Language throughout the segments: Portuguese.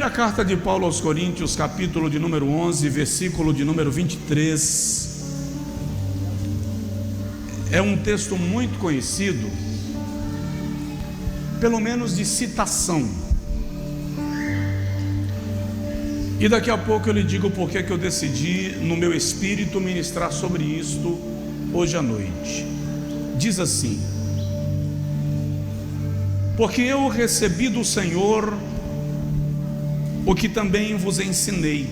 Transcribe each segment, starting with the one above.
Primeira carta de Paulo aos Coríntios, capítulo de número 11, versículo de número 23. É um texto muito conhecido, pelo menos de citação. E daqui a pouco eu lhe digo por que eu decidi no meu espírito ministrar sobre isto hoje à noite. Diz assim: porque eu recebi do Senhor o que também vos ensinei,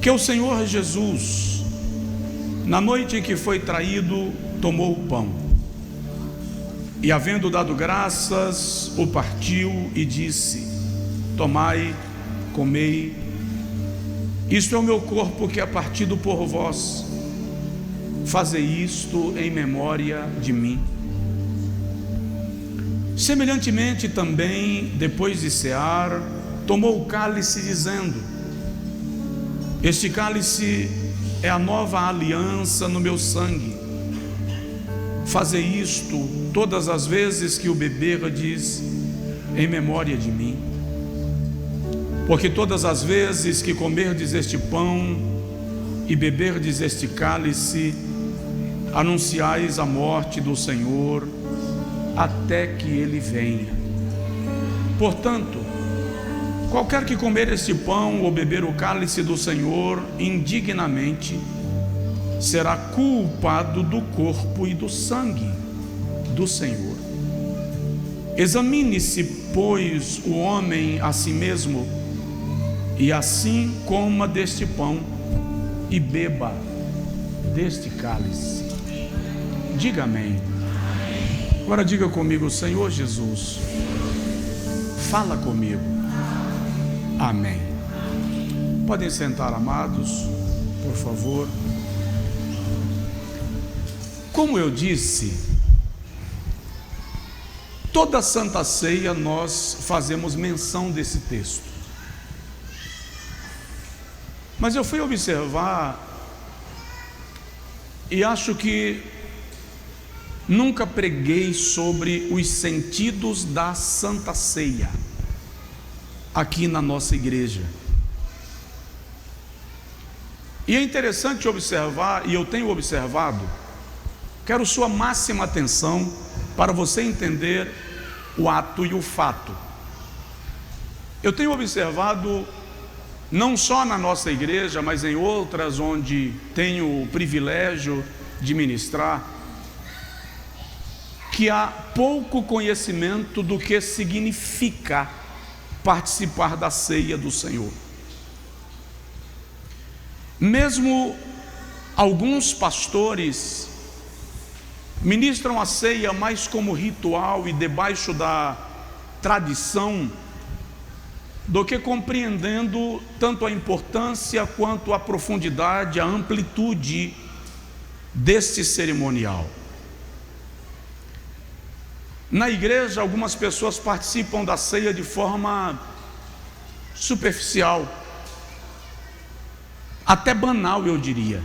que o Senhor Jesus, na noite em que foi traído, tomou o pão e, havendo dado graças, o partiu e disse: tomai, comei, isto é o meu corpo que é partido por vós, fazei isto em memória de mim. Semelhantemente também, depois de cear, tomou o cálice, dizendo: este cálice é a nova aliança no meu sangue, fazei isto todas as vezes que o beberdes em memória de mim. Porque todas as vezes que comerdes este pão e beberdes este cálice, anunciais a morte do Senhor até que ele venha. Portanto, qualquer que comer este pão ou beber o cálice do Senhor indignamente, será culpado do corpo e do sangue do Senhor. Examine-se, pois, o homem a si mesmo, e assim coma deste pão e beba deste cálice. Diga amém. Agora diga comigo: Senhor Jesus, fala comigo. Amém. Podem sentar, amados, por favor. Como eu disse, toda Santa Ceia nós fazemos menção desse texto. Mas eu fui observar e acho que nunca preguei sobre os sentidos da Santa Ceia aqui na nossa igreja. E é interessante observar, e eu tenho observado, quero sua máxima atenção para você entender o ato e o fato. Eu tenho observado, não só na nossa igreja, mas em outras onde tenho o privilégio de ministrar, que há pouco conhecimento do que significa participar da ceia do Senhor. Mesmo alguns pastores ministram a ceia mais como ritual e debaixo da tradição, do que compreendendo tanto a importância quanto a profundidade, a amplitude deste cerimonial. Na igreja, algumas pessoas participam da ceia de forma superficial, até banal, eu diria.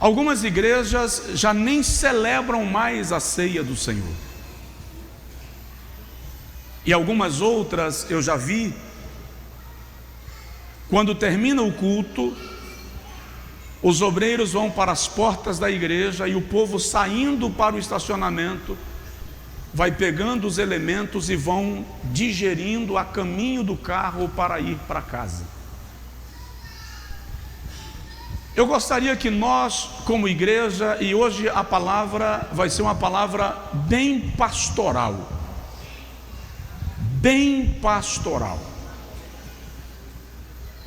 Algumas igrejas já nem celebram mais a ceia do Senhor. E algumas outras eu já vi, quando termina o culto, os obreiros vão para as portas da igreja e o povo, saindo para o estacionamento, vai pegando os elementos e vão digerindo a caminho do carro para ir para casa. Eu gostaria que nós, como igreja, e hoje a palavra vai ser uma palavra bem pastoral,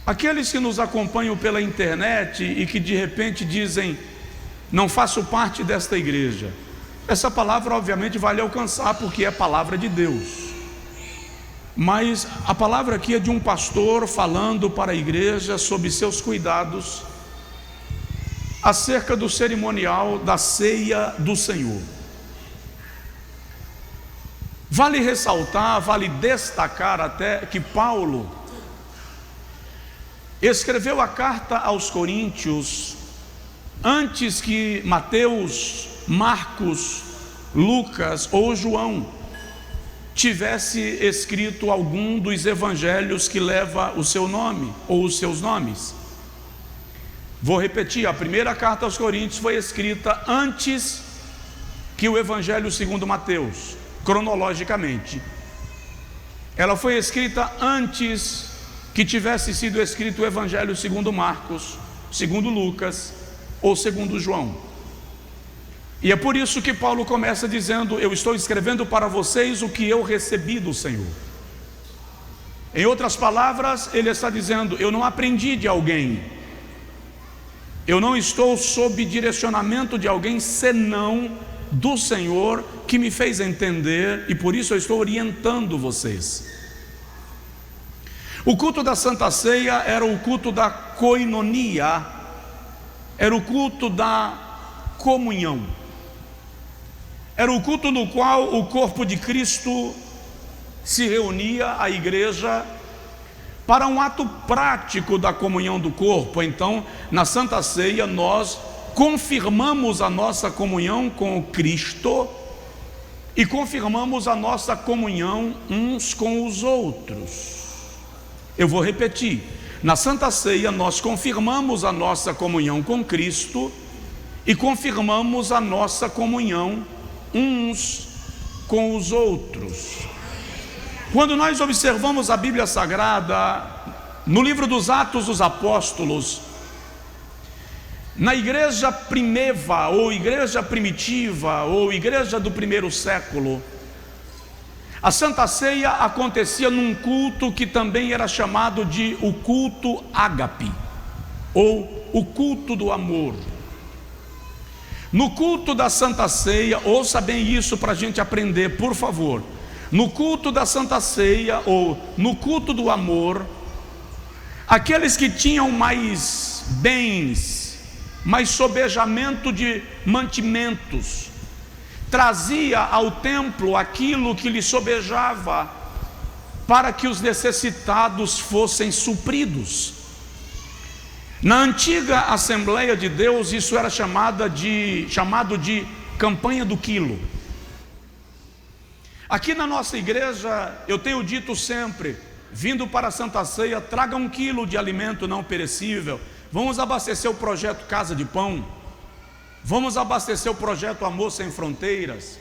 aqueles que nos acompanham pela internet e que de repente dizem: não faço parte desta igreja, essa palavra obviamente vai lhe alcançar, porque é palavra de Deus. Mas a palavra aqui é de um pastor falando para a igreja sobre seus cuidados acerca do cerimonial da ceia do Senhor. Vale ressaltar, vale destacar até que Paulo escreveu a carta aos Coríntios antes que Mateus, Marcos, Lucas ou João. tivesse escrito algum dos evangelhos que leva o seu nome ou os seus nomes. Vou repetir, a primeira carta aos Coríntios foi escrita antes que o evangelho segundo Mateus, cronologicamente. Ela foi escrita antes que tivesse sido escrito o evangelho segundo Marcos, segundo Lucas ou segundo João. E é por isso que Paulo começa dizendo: eu estou escrevendo para vocês o que eu recebi do Senhor. Em outras palavras, ele está dizendo: eu não aprendi de alguém, eu não estou sob direcionamento de alguém senão do Senhor, que me fez entender, e por isso eu estou orientando vocês. O culto da Santa Ceia era o culto da koinonia, era o culto da comunhão, era o culto no qual o corpo de Cristo se reunia, a igreja, para um ato prático da comunhão do corpo. Então, na Santa Ceia, nós confirmamos a nossa comunhão com o Cristo e confirmamos a nossa comunhão uns com os outros. Eu vou repetir: na Santa Ceia nós confirmamos a nossa comunhão com Cristo e confirmamos a nossa comunhão uns com os outros. Quando nós observamos a Bíblia Sagrada, no livro dos Atos dos Apóstolos, na igreja primeva, ou igreja primitiva, ou igreja do primeiro século, a Santa Ceia acontecia num culto que também era chamado de o culto ágape, ou o culto do amor. No culto da Santa Ceia, ouça bem isso para a gente aprender, por favor. No culto da Santa Ceia, ou no culto do amor, aqueles que tinham mais bens, mais sobejamento de mantimentos, trazia ao templo aquilo que lhe sobejava, para que os necessitados fossem supridos. Na antiga Assembleia de Deus, isso era chamado de campanha do quilo. Aqui na nossa igreja, eu tenho dito sempre: vindo para a Santa Ceia, traga 1 quilo de alimento não perecível. Vamos abastecer o projeto Casa de Pão, vamos abastecer o projeto Amor Sem Fronteiras.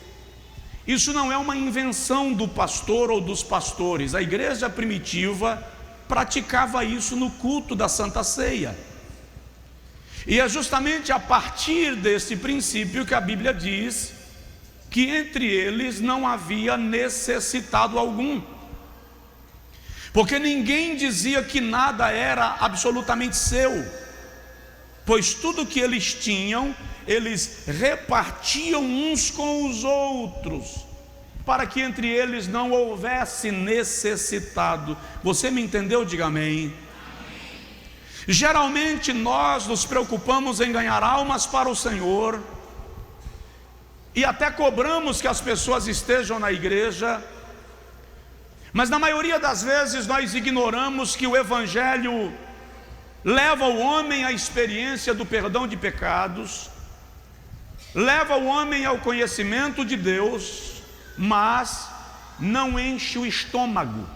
Isso não é uma invenção do pastor ou dos pastores. A igreja primitiva praticava isso no culto da Santa Ceia. E é justamente a partir desse princípio que a Bíblia diz que entre eles não havia necessitado algum, porque ninguém dizia que nada era absolutamente seu, pois tudo que eles tinham, eles repartiam uns com os outros, para que entre eles não houvesse necessitado. Você me entendeu? Diga amém. Geralmente nós nos preocupamos em ganhar almas para o Senhor, e até cobramos que as pessoas estejam na igreja, mas na maioria das vezes nós ignoramos que o Evangelho leva o homem à experiência do perdão de pecados, leva o homem ao conhecimento de Deus, mas não enche o estômago.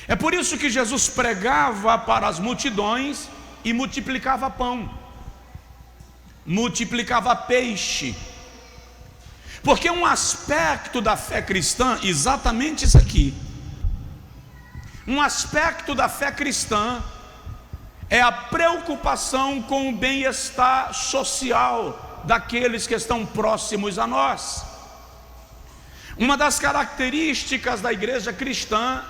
É por isso que Jesus pregava para as multidões e multiplicava pão, multiplicava peixe, porque um aspecto da fé cristã, exatamente isso aqui, um aspecto da fé cristã é a preocupação com o bem-estar social daqueles que estão próximos a nós. Uma das características da igreja cristã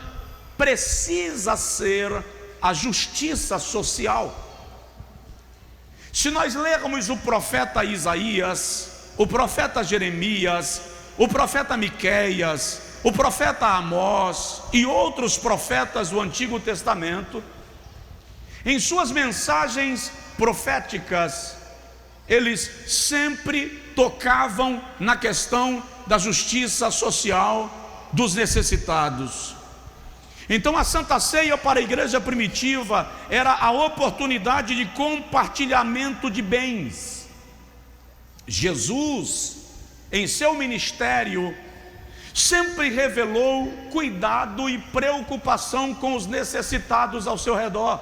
precisa ser a justiça social. Se nós lermos o profeta Isaías, o profeta Jeremias, o profeta Miqueias, o profeta Amós e outros profetas do Antigo Testamento, em suas mensagens proféticas, eles sempre tocavam na questão da justiça social dos necessitados. Então a Santa Ceia para a igreja primitiva era a oportunidade de compartilhamento de bens. Jesus, em seu ministério, sempre revelou cuidado e preocupação com os necessitados ao seu redor,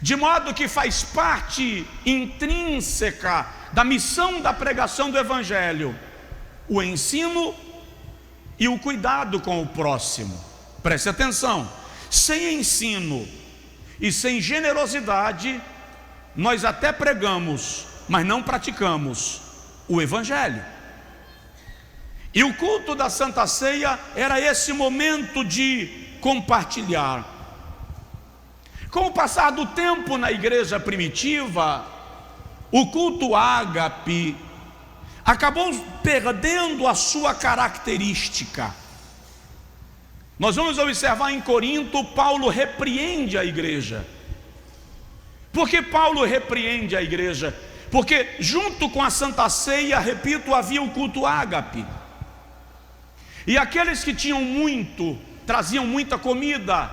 de modo que faz parte intrínseca da missão da pregação do Evangelho o ensino e o cuidado com o próximo. Preste atenção: sem ensino e sem generosidade, nós até pregamos, mas não praticamos o Evangelho. E o culto da Santa Ceia era esse momento de compartilhar. Com o passar do tempo na igreja primitiva, o culto ágape acabou perdendo a sua característica. Nós vamos observar em Corinto, Paulo repreende a igreja. Por que Paulo repreende a igreja? Porque junto com a Santa Ceia, repito, havia o culto ágape. E aqueles que tinham muito, traziam muita comida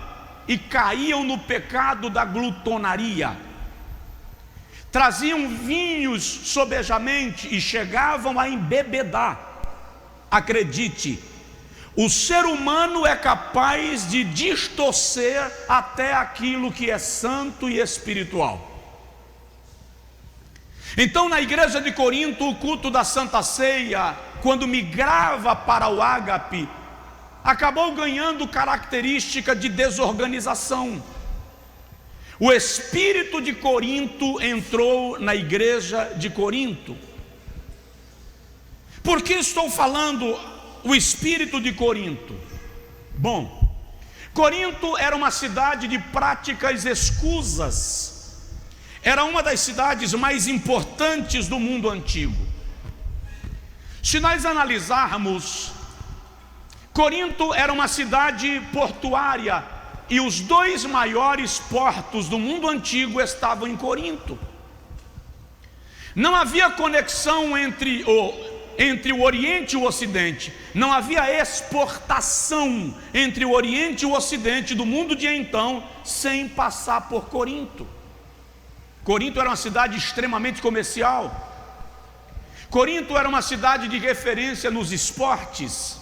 e caíam no pecado da glutonaria. Traziam vinhos sobejamente e chegavam a embebedar. Acredite, o ser humano é capaz de distorcer até aquilo que é santo e espiritual. Então, na igreja de Corinto, o culto da Santa Ceia, quando migrava para o ágape, acabou ganhando característica de desorganização. O espírito de Corinto entrou na igreja de Corinto. Por que estou falando o espírito de Corinto? Bom, Corinto era uma cidade de práticas escusas. Era uma das cidades mais importantes do mundo antigo. Se nós analisarmos, Corinto era uma cidade portuária e os dois maiores portos do mundo antigo estavam em Corinto. Não havia conexão entre o Oriente e o Ocidente. Não havia exportação entre o Oriente e o Ocidente do mundo de então sem passar por Corinto. Corinto era uma cidade extremamente comercial. Corinto era uma cidade de referência nos esportes.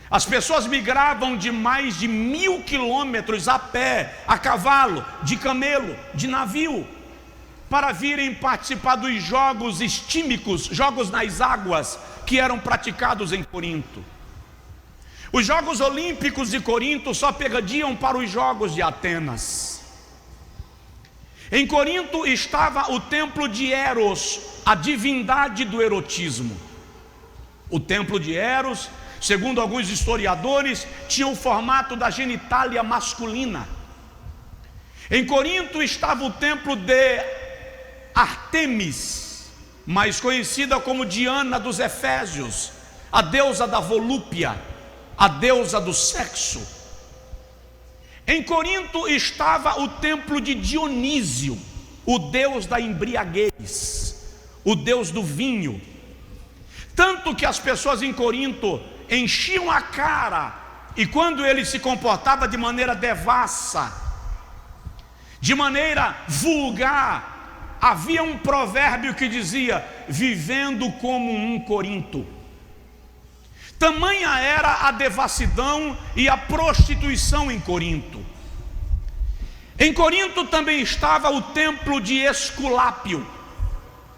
As pessoas migravam de mais de 1000 quilômetros a pé, a cavalo, de camelo, de navio, para virem participar dos jogos estímicos, jogos nas águas, que eram praticados em Corinto. Os Jogos Olímpicos de Corinto só perdiam para os Jogos de Atenas. Em Corinto estava o templo de Eros, a divindade do erotismo. O templo de Eros, segundo alguns historiadores, tinha o formato da genitália masculina. Em Corinto estava o templo de Artemis, mais conhecida como Diana dos Efésios, a deusa da volúpia, a deusa do sexo. Em Corinto estava o templo de Dionísio, o deus da embriaguez, o deus do vinho. Tanto que as pessoas em Corinto enchiam a cara, e quando ele se comportava de maneira devassa, de maneira vulgar, havia um provérbio que dizia: vivendo como um Corinto. Tamanha era a devassidão e a prostituição em Corinto. Em Corinto também estava o templo de Esculápio,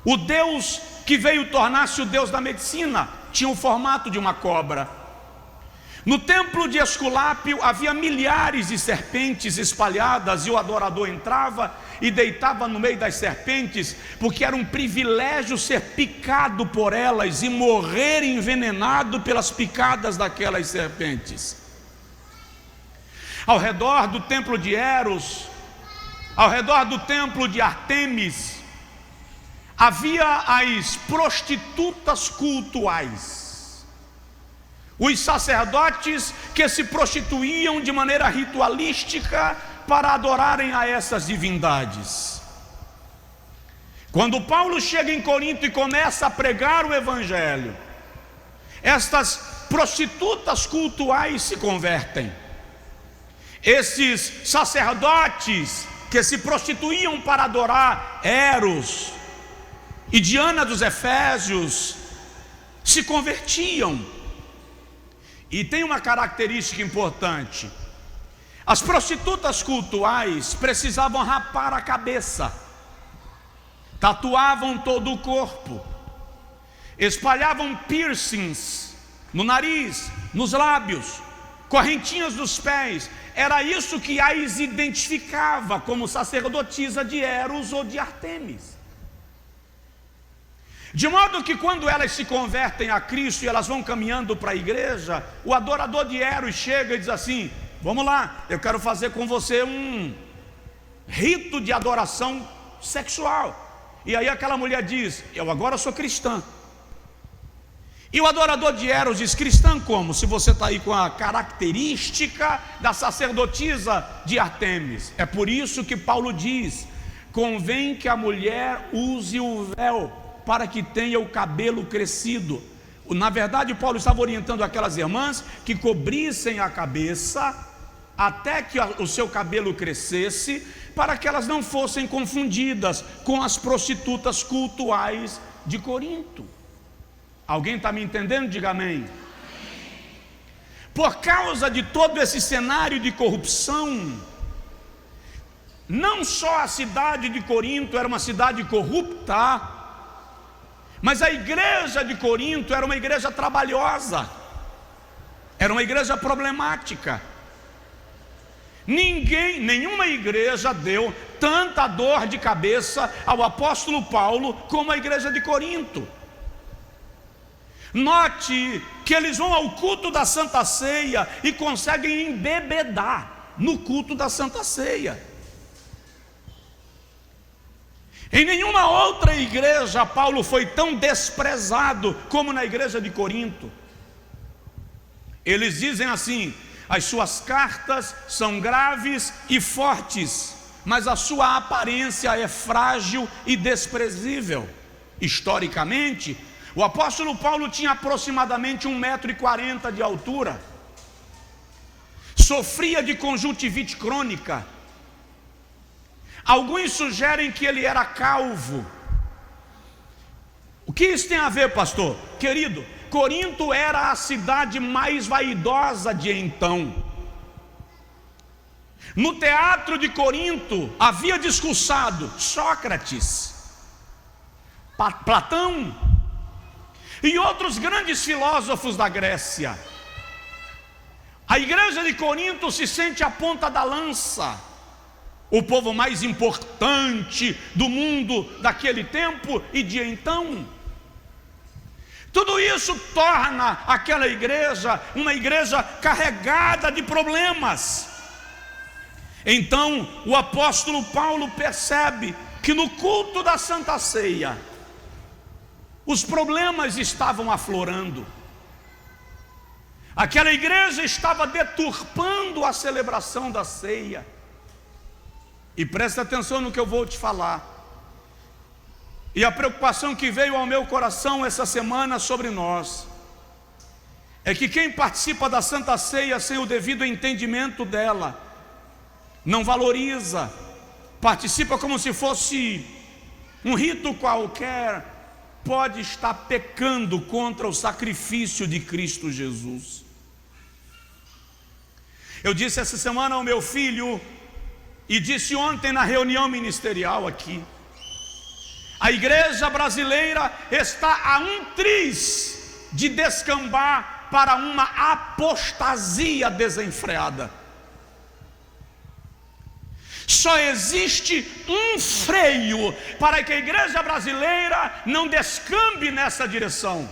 o deus que veio tornar-se o deus da medicina. Tinha o formato de uma cobra. No templo de Esculápio havia milhares de serpentes espalhadas, e o adorador entrava e deitava no meio das serpentes, porque era um privilégio ser picado por elas e morrer envenenado pelas picadas daquelas serpentes. Ao redor do templo de Eros, ao redor do templo de Artemis, havia as prostitutas cultuais. Os sacerdotes que se prostituíam de maneira ritualística para adorarem a essas divindades. Quando Paulo chega em Corinto e começa a pregar o Evangelho, estas prostitutas cultuais se convertem. Esses sacerdotes que se prostituíam para adorar Eros e Diana dos Efésios se convertiam E tem uma característica importante: as prostitutas cultuais precisavam rapar a cabeça, tatuavam todo o corpo, espalhavam piercings no nariz, nos lábios, correntinhas dos pés. Era isso que as identificava como sacerdotisa de Eros ou de Artemis. De modo que quando elas se convertem a Cristo e elas vão caminhando para a igreja, o adorador de Eros chega e diz assim: vamos lá, eu quero fazer com você um rito de adoração sexual. E aí aquela mulher diz: eu agora sou cristã. E o adorador de Eros diz: cristã como? Se você está aí com a característica da sacerdotisa de Artemis. É por isso que Paulo diz: convém que a mulher use o véu, para que tenha o cabelo crescido. Na verdade, Paulo estava orientando aquelas irmãs que cobrissem a cabeça até que o seu cabelo crescesse, para que elas não fossem confundidas com as prostitutas cultuais de Corinto. Alguém está me entendendo? Diga amém. Por causa de todo esse cenário de corrupção, não só a cidade de Corinto era uma cidade corrupta, mas a igreja de Corinto era uma igreja trabalhosa, era uma igreja problemática. Nenhuma igreja deu tanta dor de cabeça ao apóstolo Paulo como a igreja de Corinto. Note que eles vão ao culto da Santa Ceia e conseguem embebedar no culto da Santa Ceia. Em nenhuma outra igreja Paulo foi tão desprezado como na igreja de Corinto. Eles dizem assim: as suas cartas são graves e fortes, mas a sua aparência é frágil e desprezível. Historicamente, o apóstolo Paulo tinha aproximadamente 1,40 m de altura, sofria de conjuntivite crônica. Alguns sugerem que ele era calvo. O que isso tem a ver, pastor? Querido, Corinto era a cidade mais vaidosa de então. No teatro de Corinto havia discursado Sócrates, Platão e outros grandes filósofos da Grécia. A igreja de Corinto se sente a ponta da lança, o povo mais importante do mundo daquele tempo e de então. Tudo isso torna aquela igreja uma igreja carregada de problemas. Então o apóstolo Paulo percebe que no culto da Santa Ceia os problemas estavam aflorando. Aquela igreja estava deturpando a celebração da ceia. E presta atenção no que eu vou te falar. E a preocupação que veio ao meu coração essa semana sobre nós é que quem participa da Santa Ceia sem o devido entendimento dela, não valoriza, participa como se fosse um rito qualquer, pode estar pecando contra o sacrifício de Cristo Jesus. Eu disse essa semana ao meu filho, e disse ontem na reunião ministerial aqui: a igreja brasileira está a um triz de descambar para uma apostasia desenfreada. Só existe um freio para que a igreja brasileira não descambe nessa direção.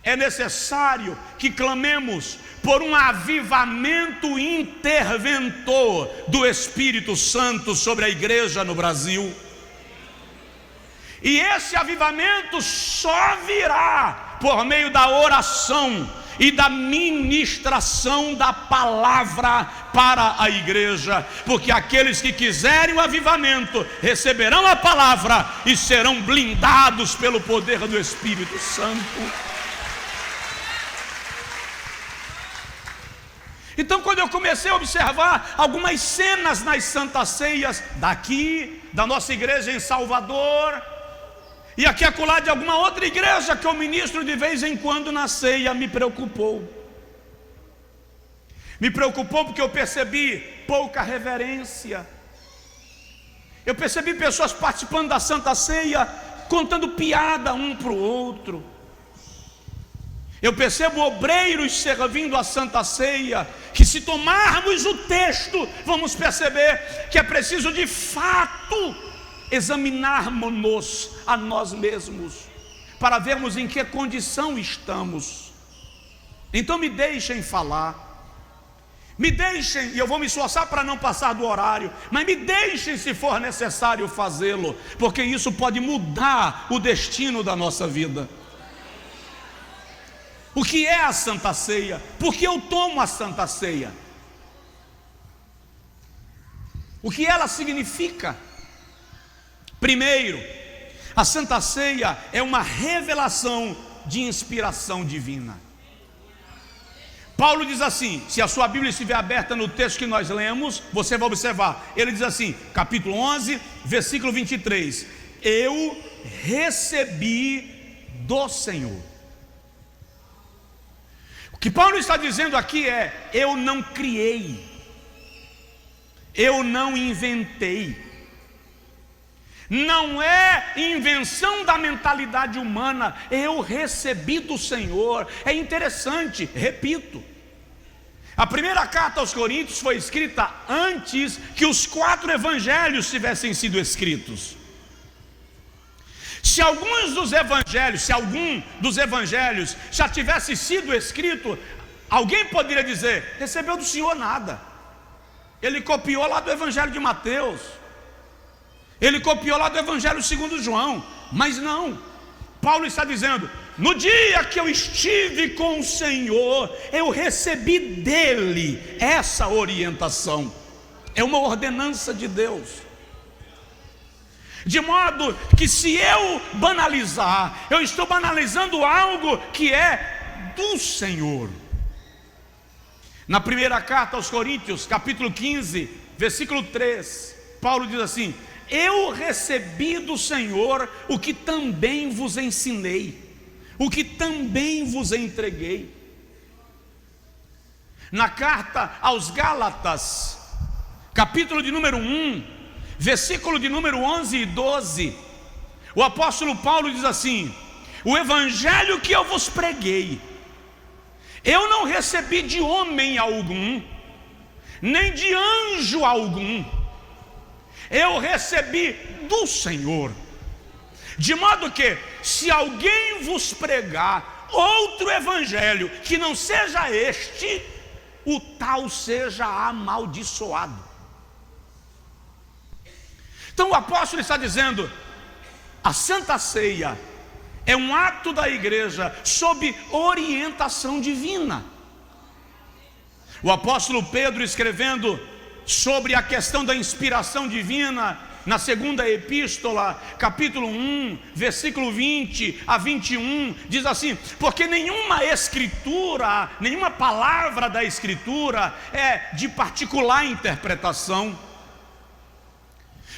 É necessário que clamemos por um avivamento interventor do Espírito Santo sobre a igreja no Brasil. E esse avivamento só virá por meio da oração e da ministração da palavra para a igreja, porque aqueles que quiserem o avivamento receberão a palavra e serão blindados pelo poder do Espírito Santo. Então, quando eu comecei a observar algumas cenas nas santas ceias daqui, da nossa igreja em Salvador, E aqui acolá de alguma outra igreja que eu ministro de vez em quando na ceia, me preocupou. Me preocupou porque eu percebi pouca reverência. Eu percebi pessoas participando da Santa Ceia, contando piada um para o outro. Eu percebo obreiros servindo a Santa Ceia, que se tomarmos o texto, vamos perceber que é preciso de fato examinarmos-nos a nós mesmos, para vermos em que condição estamos. Então me deixem falar. Me deixem, e eu vou me esforçar para não passar do horário, mas me deixem se for necessário fazê-lo, porque isso pode mudar o destino da nossa vida. O que é a Santa Ceia? Por que eu tomo a Santa Ceia? O que ela significa? Primeiro, a Santa Ceia é uma revelação de inspiração divina. Paulo diz assim, se a sua Bíblia estiver aberta no texto que nós lemos, você vai observar, ele diz assim, capítulo 11, versículo 23, eu recebi do Senhor. O que Paulo está dizendo aqui é, eu não criei, eu não inventei, não é invenção da mentalidade humana, eu recebi do Senhor. É interessante, repito, a primeira carta aos Coríntios foi escrita antes que os 4 evangelhos tivessem sido escritos. Se algum dos evangelhos já tivesse sido escrito, alguém poderia dizer, recebeu do Senhor nada, ele copiou lá do evangelho de Mateus, ele copiou lá do evangelho segundo João. Mas não, Paulo está dizendo, no dia que eu estive com o Senhor, eu recebi dele essa orientação. É uma ordenança de Deus. De modo que se eu banalizar, eu estou banalizando algo que é do Senhor. Na primeira carta aos Coríntios, capítulo 15, versículo 3, Paulo diz assim, eu recebi do Senhor o que também vos ensinei, o que também vos entreguei. Na carta aos Gálatas, capítulo de número 1, versículo de número 11 e 12, o apóstolo Paulo diz assim, o evangelho que eu vos preguei, eu não recebi de homem algum, nem de anjo algum, eu recebi do Senhor. De modo que, se alguém vos pregar outro evangelho que não seja este, o tal seja amaldiçoado. Então o apóstolo está dizendo, a Santa Ceia é um ato da igreja sob orientação divina. O apóstolo Pedro, escrevendo sobre a questão da inspiração divina, na segunda epístola, capítulo 1, versículo 20 a 21, diz assim, porque nenhuma escritura, nenhuma palavra da escritura é de particular interpretação,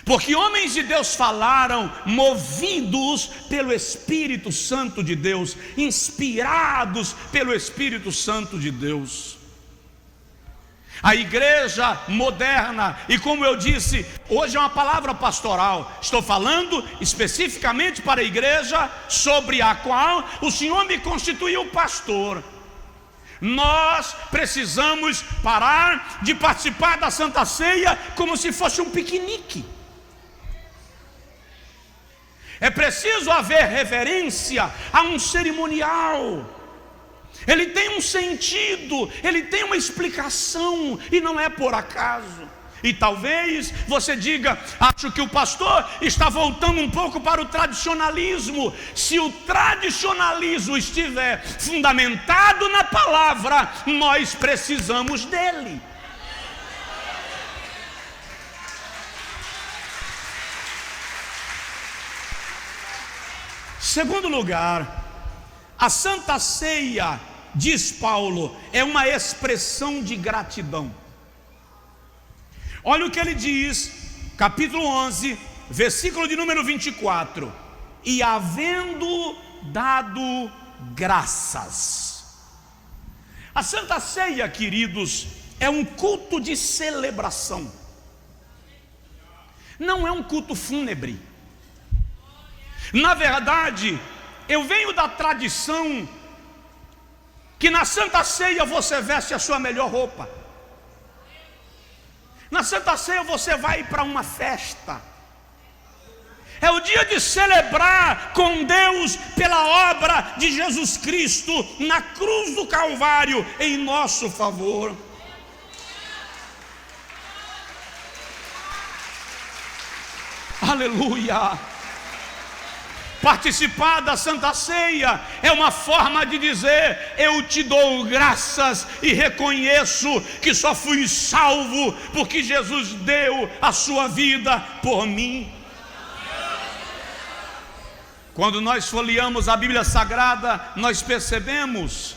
porque homens de Deus falaram movidos pelo Espírito Santo de Deus, inspirados pelo Espírito Santo de Deus. A igreja moderna, e como eu disse, hoje é uma palavra pastoral, estou falando especificamente para a igreja sobre a qual o Senhor me constituiu pastor. Nós precisamos parar de participar da Santa Ceia como se fosse um piquenique. É preciso haver reverência a um cerimonial. Ele tem um sentido, ele tem uma explicação, e não é por acaso. E talvez você diga, acho que o pastor está voltando um pouco para o tradicionalismo. Se o tradicionalismo estiver fundamentado na palavra, nós precisamos dele. Segundo lugar, a Santa Ceia, diz Paulo, é uma expressão de gratidão. Olha o que ele diz, capítulo 11, versículo de número 24. e havendo dado graças. A Santa Ceia, queridos, é um culto de celebração. Não é um culto fúnebre. Na verdade, eu venho da tradição que na Santa Ceia você veste a sua melhor roupa. Na Santa Ceia você vai para uma festa. É o dia de celebrar com Deus pela obra de Jesus Cristo na cruz do Calvário em nosso favor. Aleluia! Participar da Santa Ceia é uma forma de dizer: eu te dou graças e reconheço que só fui salvo porque Jesus deu a sua vida por mim. Quando nós folheamos a Bíblia Sagrada, nós percebemos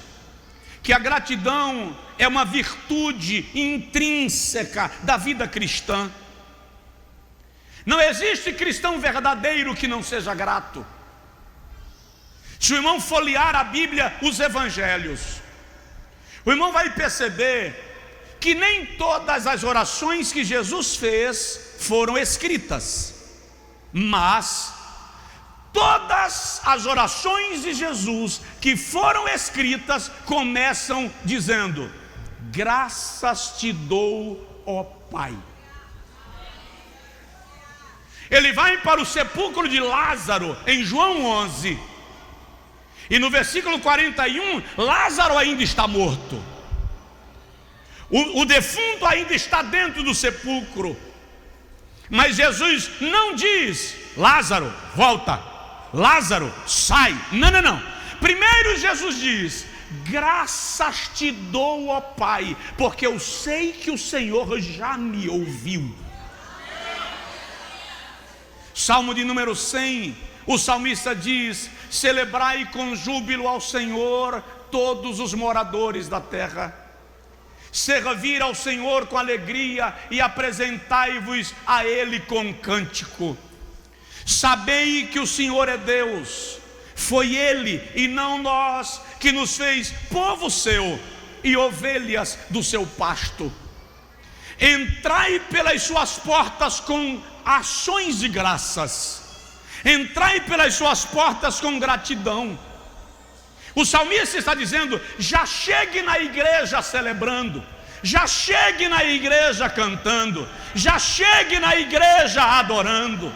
que a gratidão é uma virtude intrínseca da vida cristã. Não existe cristão verdadeiro que não seja grato. Se o irmão folhear a Bíblia, os evangelhos, o irmão vai perceber que nem todas as orações que Jesus fez foram escritas, mas todas as orações de Jesus que foram escritas começam dizendo: graças te dou, ó Pai. Ele vai para o sepulcro de Lázaro em João 11, e no versículo 41, Lázaro ainda está morto. O defunto ainda está dentro do sepulcro, mas Jesus não diz: Lázaro, volta, Lázaro, sai. Não. Primeiro Jesus diz: graças te dou, ó Pai, porque eu sei que o Senhor já me ouviu. Salmo de número 100, o salmista diz: celebrai com júbilo ao Senhor todos os moradores da terra. Servir ao Senhor com alegria e apresentai-vos a Ele com cântico. Sabei que o Senhor é Deus, foi Ele e não nós que nos fez povo seu e ovelhas do seu pasto. Entrai pelas suas portas com ações de graças, entrai pelas suas portas com gratidão. O salmista está dizendo: já chegue na igreja celebrando, já chegue na igreja cantando, já chegue na igreja adorando.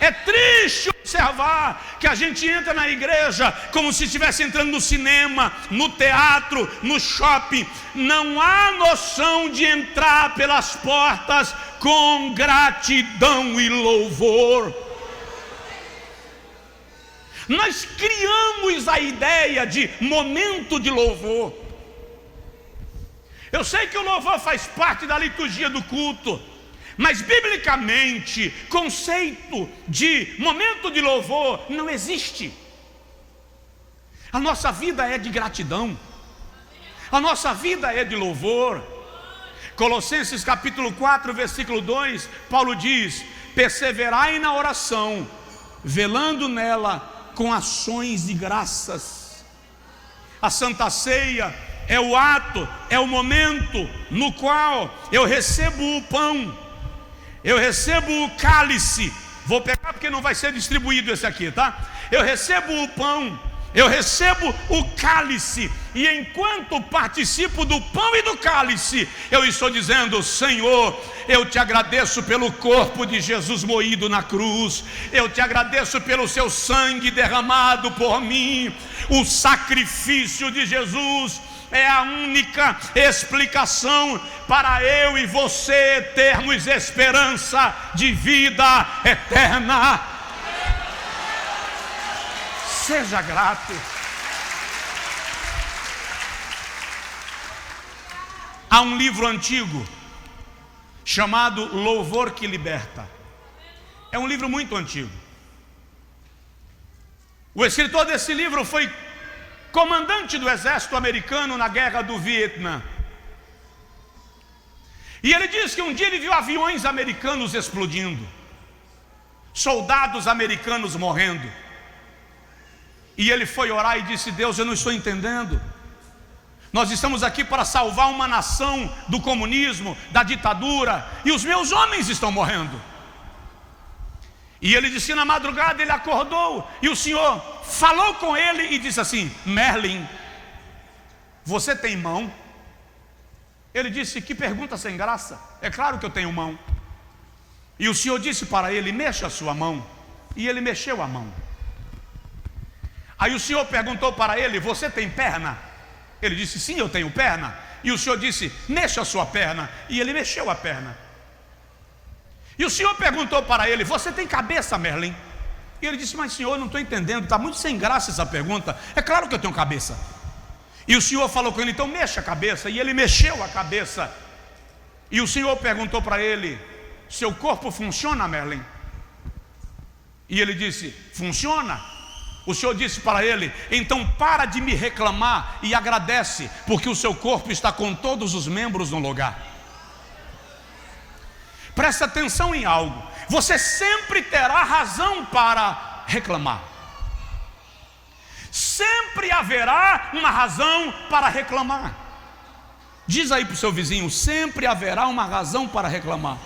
É triste observar que a gente entra na igreja como se estivesse entrando no cinema, no teatro, no shopping. Não há noção de entrar pelas portas com gratidão e louvor. Nós criamos a ideia de momento de louvor. Eu sei que o louvor faz parte da liturgia do culto, mas biblicamente, conceito de momento de louvor não existe. A nossa vida é de gratidão, a nossa vida é de louvor. Colossenses capítulo 4, versículo 2, Paulo diz: perseverai na oração, velando nela com ações de graças. A Santa Ceia é o ato, é o momento no qual eu recebo o pão, eu recebo o cálice. Vou pegar porque não vai ser distribuído esse aqui, tá? Eu recebo o pão, eu recebo o cálice, e enquanto participo do pão e do cálice, eu estou dizendo: Senhor, eu te agradeço pelo corpo de Jesus moído na cruz, eu te agradeço pelo seu sangue derramado por mim. O sacrifício de Jesus é a única explicação para eu e você termos esperança de vida eterna. Seja grato. Há um livro antigo chamado Louvor que Liberta. É um livro muito antigo. O escritor desse livro foi comandante do exército americano na guerra do Vietnã. E ele diz que um dia ele viu aviões americanos explodindo. soldados americanos morrendo. E ele foi orar e disse: Deus, eu não estou entendendo. Nós estamos aqui para salvar uma nação do comunismo, da ditadura, e os meus homens estão morrendo. E ele disse: na madrugada ele acordou, e o Senhor falou com ele e disse assim: Merlin, você tem mão? Ele disse: que pergunta sem graça, é claro que eu tenho mão. E o Senhor disse para ele: mexa a sua mão. E ele mexeu a mão. Aí o Senhor perguntou para ele: você tem perna? Ele disse: sim, eu tenho perna. E o Senhor disse: mexa a sua perna. E ele mexeu a perna. E o Senhor perguntou para ele: você tem cabeça, Merlin? E ele disse: mas Senhor, eu não estou entendendo, está muito sem graça essa pergunta. É claro que eu tenho cabeça. E o Senhor falou com ele: então mexa a cabeça. E ele mexeu a cabeça. E o Senhor perguntou para ele: seu corpo funciona, Merlin? E ele disse: funciona. O Senhor disse para ele: então para de me reclamar e agradece, porque o seu corpo está com todos os membros no lugar. Presta atenção em algo: você sempre terá razão para reclamar. Sempre haverá uma razão para reclamar. Diz aí para o seu vizinho: sempre haverá uma razão para reclamar.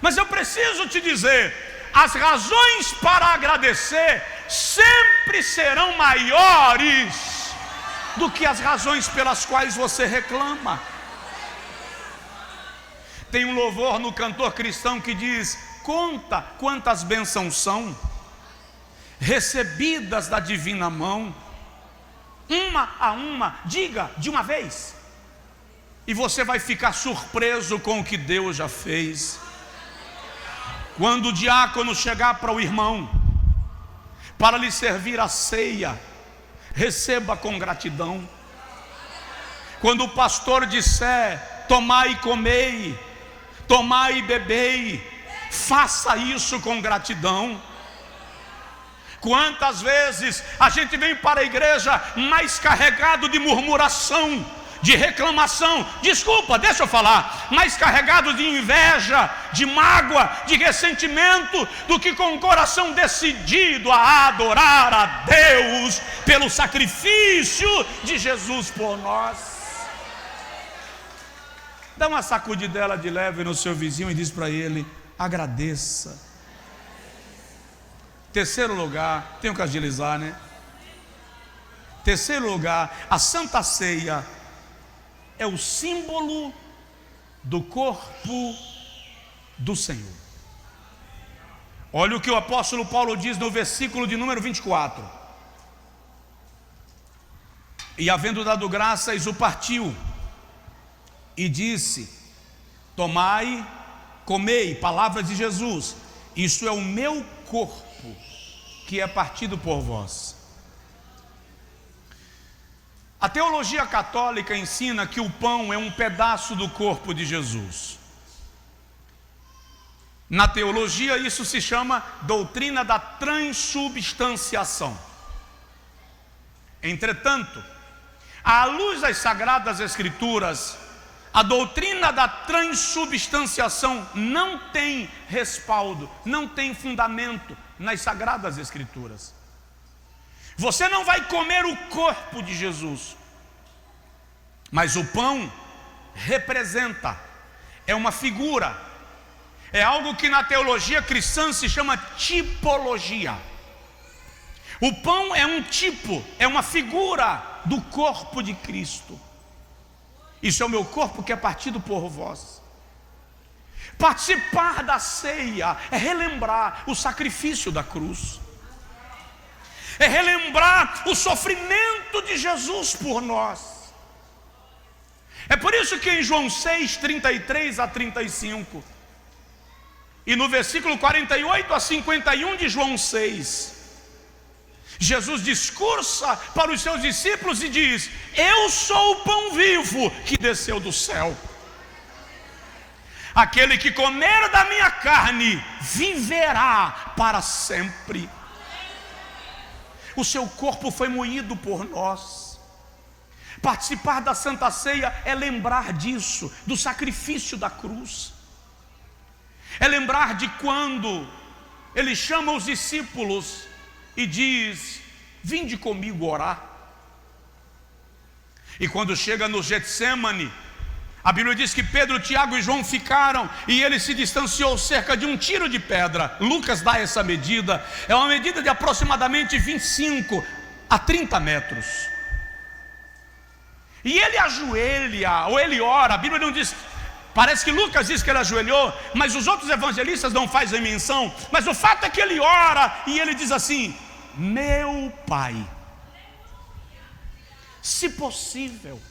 Mas eu preciso te dizer, as razões para agradecer sempre serão maiores do que as razões pelas quais você reclama. Tem um louvor no cantor cristão que diz: conta quantas bênçãos são recebidas da divina mão, uma a uma, diga de uma vez, e você vai ficar surpreso com o que Deus já fez. Quando o diácono chegar para o irmão para lhe servir a ceia, receba com gratidão. Quando o pastor disser: tomai e comei, tomai e bebei, faça isso com gratidão. Quantas vezes a gente vem para a igreja mais carregado de murmuração, de reclamação, desculpa, deixa eu falar, mais carregado de inveja, de mágoa, de ressentimento, do que com o coração decidido a adorar a Deus pelo sacrifício de Jesus por nós. Dá uma sacudidela de leve no seu vizinho e diz para ele: agradeça. Terceiro lugar, tenho que agilizar, né? Terceiro lugar, a Santa Ceia é o símbolo do corpo do Senhor. Olha o que o apóstolo Paulo diz no versículo de número 24: e havendo dado graças, o partiu e disse: tomai, comei, palavras de Jesus, isto é o meu corpo, que é partido por vós. A teologia católica ensina que o pão é um pedaço do corpo de Jesus. Na teologia isso se chama doutrina da transubstanciação. Entretanto, à luz das Sagradas Escrituras, a doutrina da transubstanciação não tem respaldo, não tem fundamento nas Sagradas Escrituras. Você não vai comer o corpo de Jesus, mas o pão representa, é uma figura, é algo que na teologia cristã se chama tipologia. O pão é um tipo, é uma figura do corpo de Cristo. Isso é o meu corpo que é partido por vós. Participar da ceia é relembrar o sacrifício da cruz, é relembrar o sofrimento de Jesus por nós. É por isso que em João 6, 33 a 35 e no versículo 48 a 51 de João 6, Jesus discursa para os seus discípulos e diz: eu sou o pão vivo que desceu do céu. Aquele que comer da minha carne viverá para sempre. O seu corpo foi moído por nós. Participar da Santa Ceia é lembrar disso, do sacrifício da cruz. é lembrar de quando ele chama os discípulos e diz: vinde comigo orar. E quando chega no Getsêmani, a Bíblia diz que Pedro, Tiago e João ficaram, e ele se distanciou cerca de um tiro de pedra. Lucas dá essa medida, é uma medida de aproximadamente 25 a 30 metros. E ele ajoelha, ou ele ora. A Bíblia não diz, parece que Lucas diz que ele ajoelhou, mas os outros evangelistas não fazem menção. Mas o fato é que ele ora e ele diz assim: meu Pai, se possível,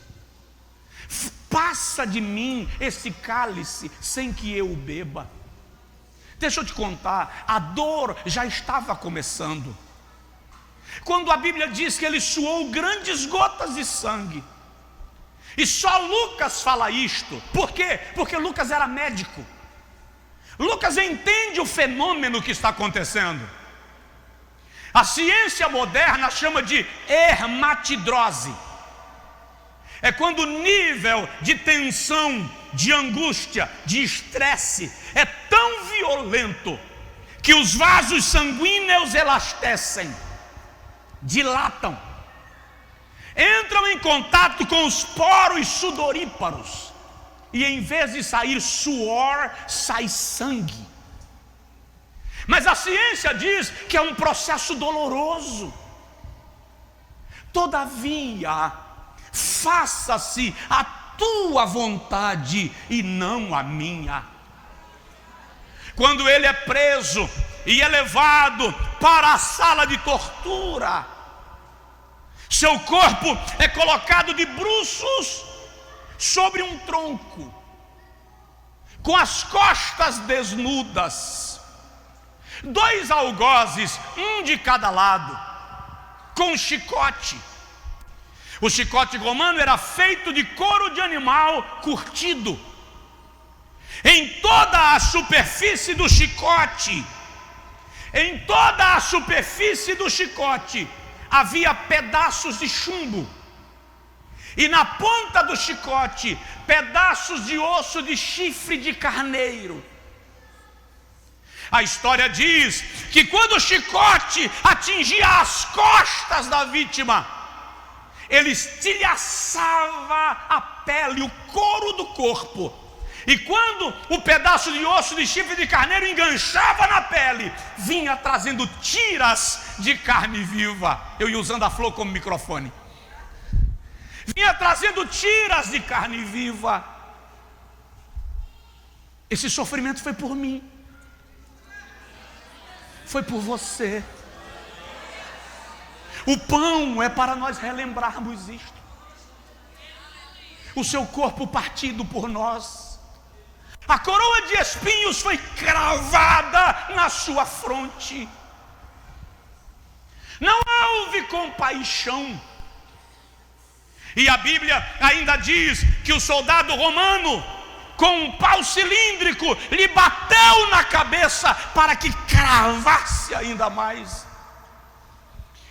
passa de mim esse cálice sem que eu o beba. Deixa eu te contar, a dor já estava começando. Quando a Bíblia diz que ele suou grandes gotas de sangue, e só Lucas fala isto. Por quê? Porque Lucas era médico. Lucas entende o fenômeno que está acontecendo. A ciência moderna chama de hermatidrose. É quando o nível de tensão, de angústia, de estresse é tão violento que os vasos sanguíneos elastecem, dilatam, entram em contato com os poros sudoríparos, e em vez de sair suor, sai sangue. Mas a ciência diz que é um processo doloroso. Todavia, faça-se a tua vontade e não a minha. Quando ele é preso e é levado para a sala de tortura, seu corpo é colocado de bruços sobre um tronco, com as costas desnudas, 2 algozes, um de cada lado, com chicote. O chicote romano era feito de couro de animal curtido. Em toda a superfície do chicote, havia pedaços de chumbo, e na ponta do chicote, pedaços de osso de chifre de carneiro. A história diz que quando o chicote atingia as costas da vítima, ele estilhaçava a pele, o couro do corpo. E quando o pedaço de osso de chifre de carneiro enganchava na pele, vinha trazendo tiras de carne viva. Eu ia usando a flor como microfone. Vinha trazendo tiras de carne viva. Esse sofrimento foi por mim, foi por você. O pão é para nós relembrarmos isto. O seu corpo partido por nós. A coroa de espinhos foi cravada na sua fronte. Não houve compaixão. E a Bíblia ainda diz que o soldado romano, com um pau cilíndrico, lhe bateu na cabeça para que cravasse ainda mais.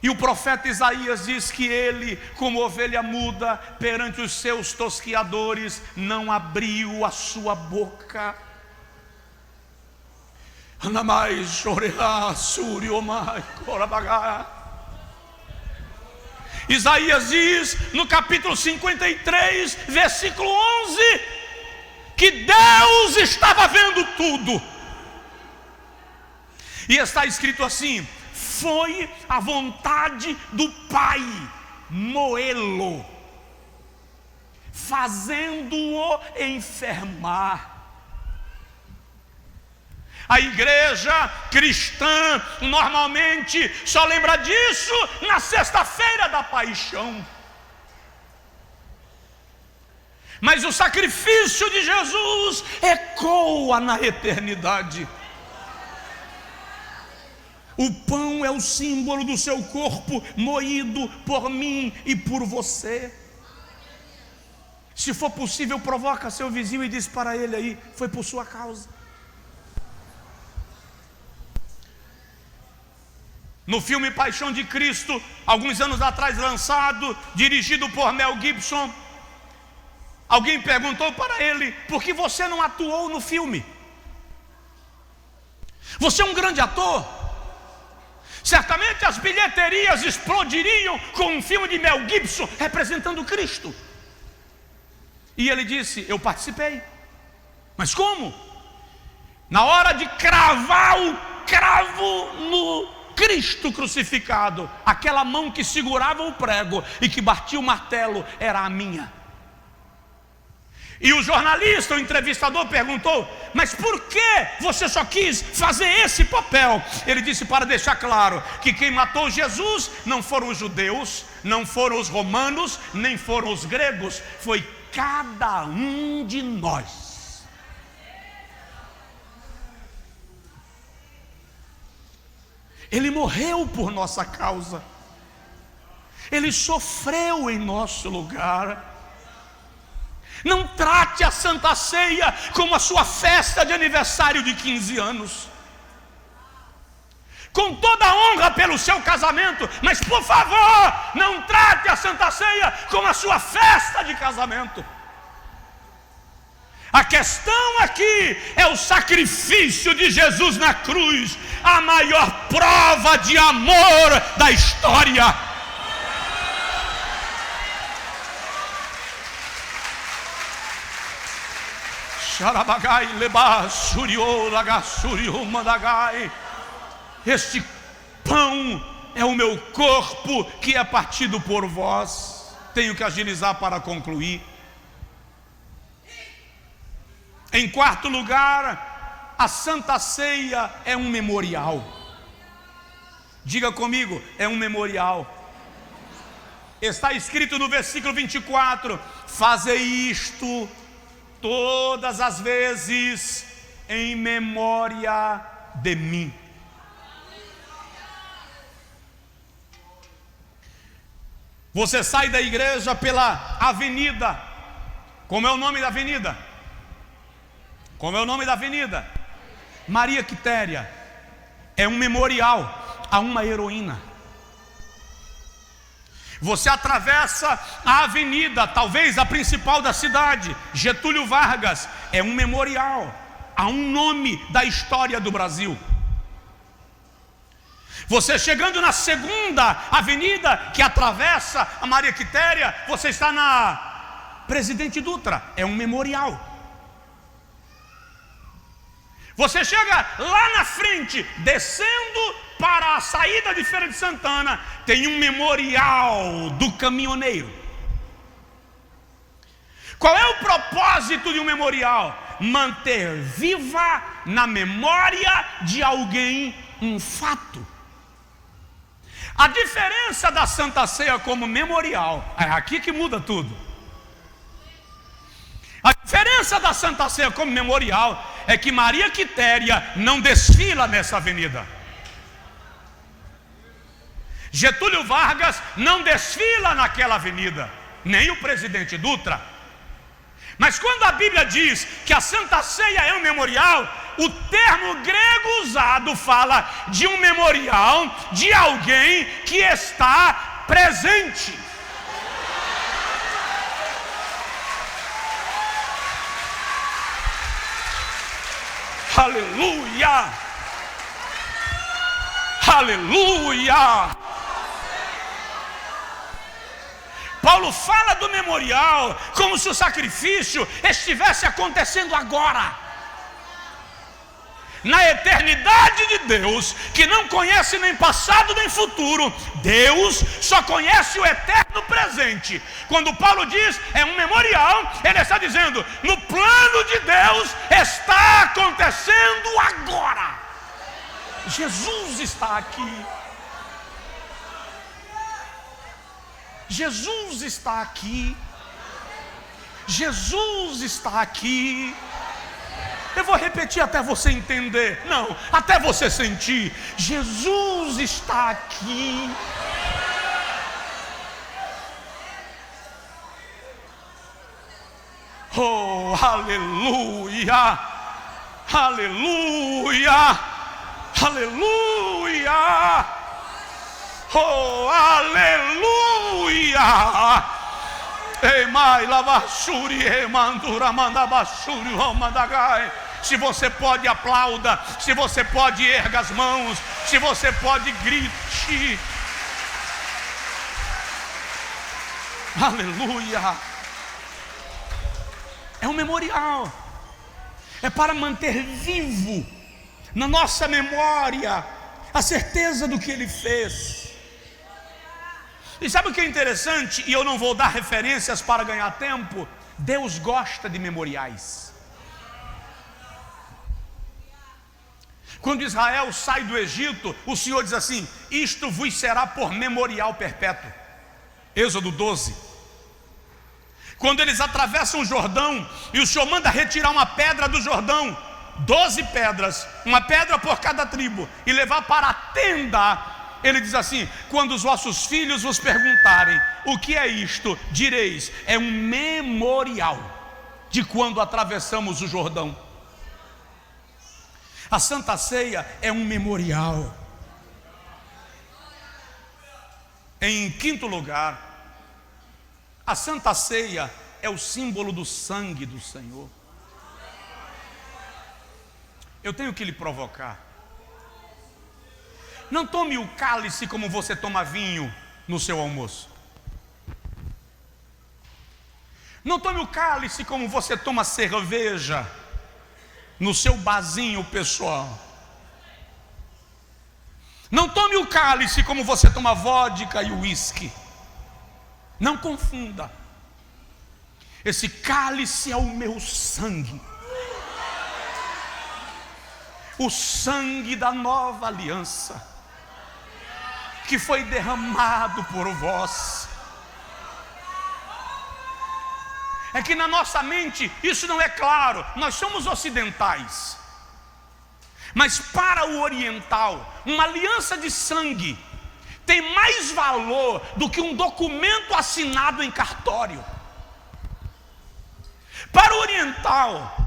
E o profeta Isaías diz que ele, como ovelha muda perante os seus tosquiadores, não abriu a sua boca. Isaías diz no capítulo 53, versículo 11, que Deus estava vendo tudo. E está escrito assim: foi a vontade do Pai moê-lo, fazendo-o enfermar. A igreja cristã normalmente só lembra disso na sexta-feira da paixão. Mas o sacrifício de Jesus ecoa na eternidade. O pão é o símbolo do seu corpo moído por mim e por você. Se for possível, provoca seu vizinho e diz para ele aí: foi por sua causa. No filme Paixão de Cristo, alguns anos atrás lançado, dirigido por Mel Gibson, alguém perguntou para ele: por que você não atuou no filme? Você é um grande ator. Certamente as bilheterias explodiriam com um filme de Mel Gibson representando Cristo. E ele disse: eu participei. Mas como? Na hora de cravar o cravo no Cristo crucificado, aquela mão que segurava o prego e que batia o martelo era a minha. E o jornalista, o entrevistador, perguntou: mas por que você só quis fazer esse papel? Ele disse: para deixar claro que quem matou Jesus não foram os judeus, não foram os romanos, nem foram os gregos, foi cada um de nós. Ele morreu por nossa causa, ele sofreu em nosso lugar. Não trate a Santa Ceia como a sua festa de aniversário de 15 anos. Com toda a honra pelo seu casamento, mas por favor, não trate a Santa Ceia como a sua festa de casamento. A questão aqui é o sacrifício de Jesus na cruz, a maior prova de amor da história. Este pão é o meu corpo que é partido por vós. Tenho que agilizar para concluir. Em quarto lugar, a Santa Ceia é um memorial. Diga comigo, é um memorial. Está escrito no versículo 24: fazei isto todas as vezes em memória de mim. Você sai da igreja pela avenida. Como é o nome da avenida? Como é o nome da avenida? Maria Quitéria. É um memorial a uma heroína. Você atravessa a avenida, talvez a principal da cidade, Getúlio Vargas, é um memorial a um nome da história do Brasil. Você chegando na segunda avenida que atravessa a Maria Quitéria, você está na Presidente Dutra, é um memorial. Você chega lá na frente, descendo para a saída de Feira de Santana, tem um memorial do caminhoneiro. Qual é o propósito de um memorial? Manter viva na memória de alguém um fato. A diferença da Santa Ceia como memorial, é aqui que muda tudo. A diferença da Santa Ceia como memorial é que Maria Quitéria não desfila nessa avenida. Getúlio Vargas não desfila naquela avenida, nem o Presidente Dutra. Mas quando a Bíblia diz que a Santa Ceia é um memorial, o termo grego usado fala de um memorial de alguém que está presente. Aleluia! Aleluia! Paulo fala do memorial como se o sacrifício estivesse acontecendo agora. Na eternidade de Deus, que não conhece nem passado nem futuro, Deus só conhece o eterno presente. Quando Paulo diz é um memorial, ele está dizendo, no plano de Deus está acontecendo agora. Jesus está aqui. Jesus está aqui. Jesus está aqui. Eu vou repetir até você entender. Não, até você sentir. Jesus está aqui. Oh, aleluia. Aleluia. Aleluia. Oh, aleluia. Ei, mai lavashuri, e mandura mandabashuri, o mandagai. Se você pode, aplauda. Se você pode, erga as mãos. Se você pode, grite. Aleluia. É um memorial. É para manter vivo na nossa memória a certeza do que Ele fez. E sabe o que é interessante? E eu não vou dar referências para ganhar tempo. Deus gosta de memoriais. Quando Israel sai do Egito, o Senhor diz assim: isto vos será por memorial perpétuo. Êxodo 12. Quando eles atravessam o Jordão e o Senhor manda retirar uma pedra do Jordão, 12 pedras, uma pedra por cada tribo, e levar para a tenda, Ele diz assim: quando os vossos filhos vos perguntarem o que é isto, direis: é um memorial de quando atravessamos o Jordão. A Santa Ceia é um memorial. Em quinto lugar, a Santa Ceia é o símbolo do sangue do Senhor. Eu tenho que lhe provocar. Não tome o cálice como você toma vinho no seu almoço. Não tome o cálice como você toma cerveja no seu barzinho pessoal. Não tome o cálice como você toma vodka e uísque. Não confunda. Esse cálice é o meu sangue. O sangue da nova aliança, que foi derramado por vós. É que na nossa mente isso não é claro. Nós somos ocidentais, mas para o oriental, uma aliança de sangue tem mais valor do que um documento assinado em cartório. Para o oriental,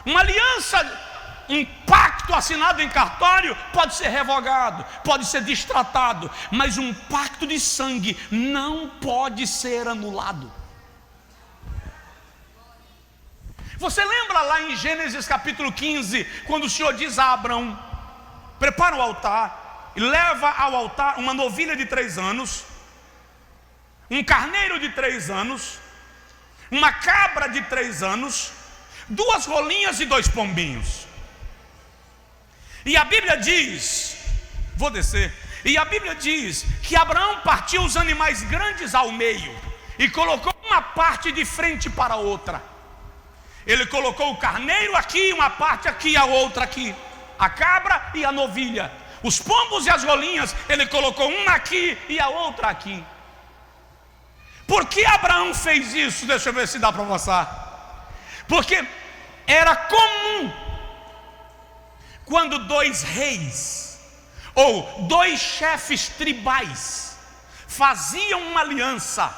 uma aliança, um pacto assinado em cartório pode ser revogado, pode ser destratado, mas um pacto de sangue não pode ser anulado. Você lembra lá em Gênesis capítulo 15, quando o Senhor diz a Abraão: prepara o altar e leva ao altar uma novilha de 3 anos, um carneiro de 3 anos, uma cabra de 3 anos, 2 rolinhas e 2 pombinhos. E a Bíblia diz, vou descer, e a Bíblia diz que Abraão partiu os animais grandes ao meio e colocou uma parte de frente para a outra. Ele colocou o carneiro aqui, uma parte aqui e a outra aqui, a cabra e a novilha. Os pombos e as rolinhas, ele colocou uma aqui e a outra aqui. Por que Abraão fez isso? Deixa eu ver se dá para passar. Porque era comum, quando 2 reis ou 2 chefes tribais faziam uma aliança,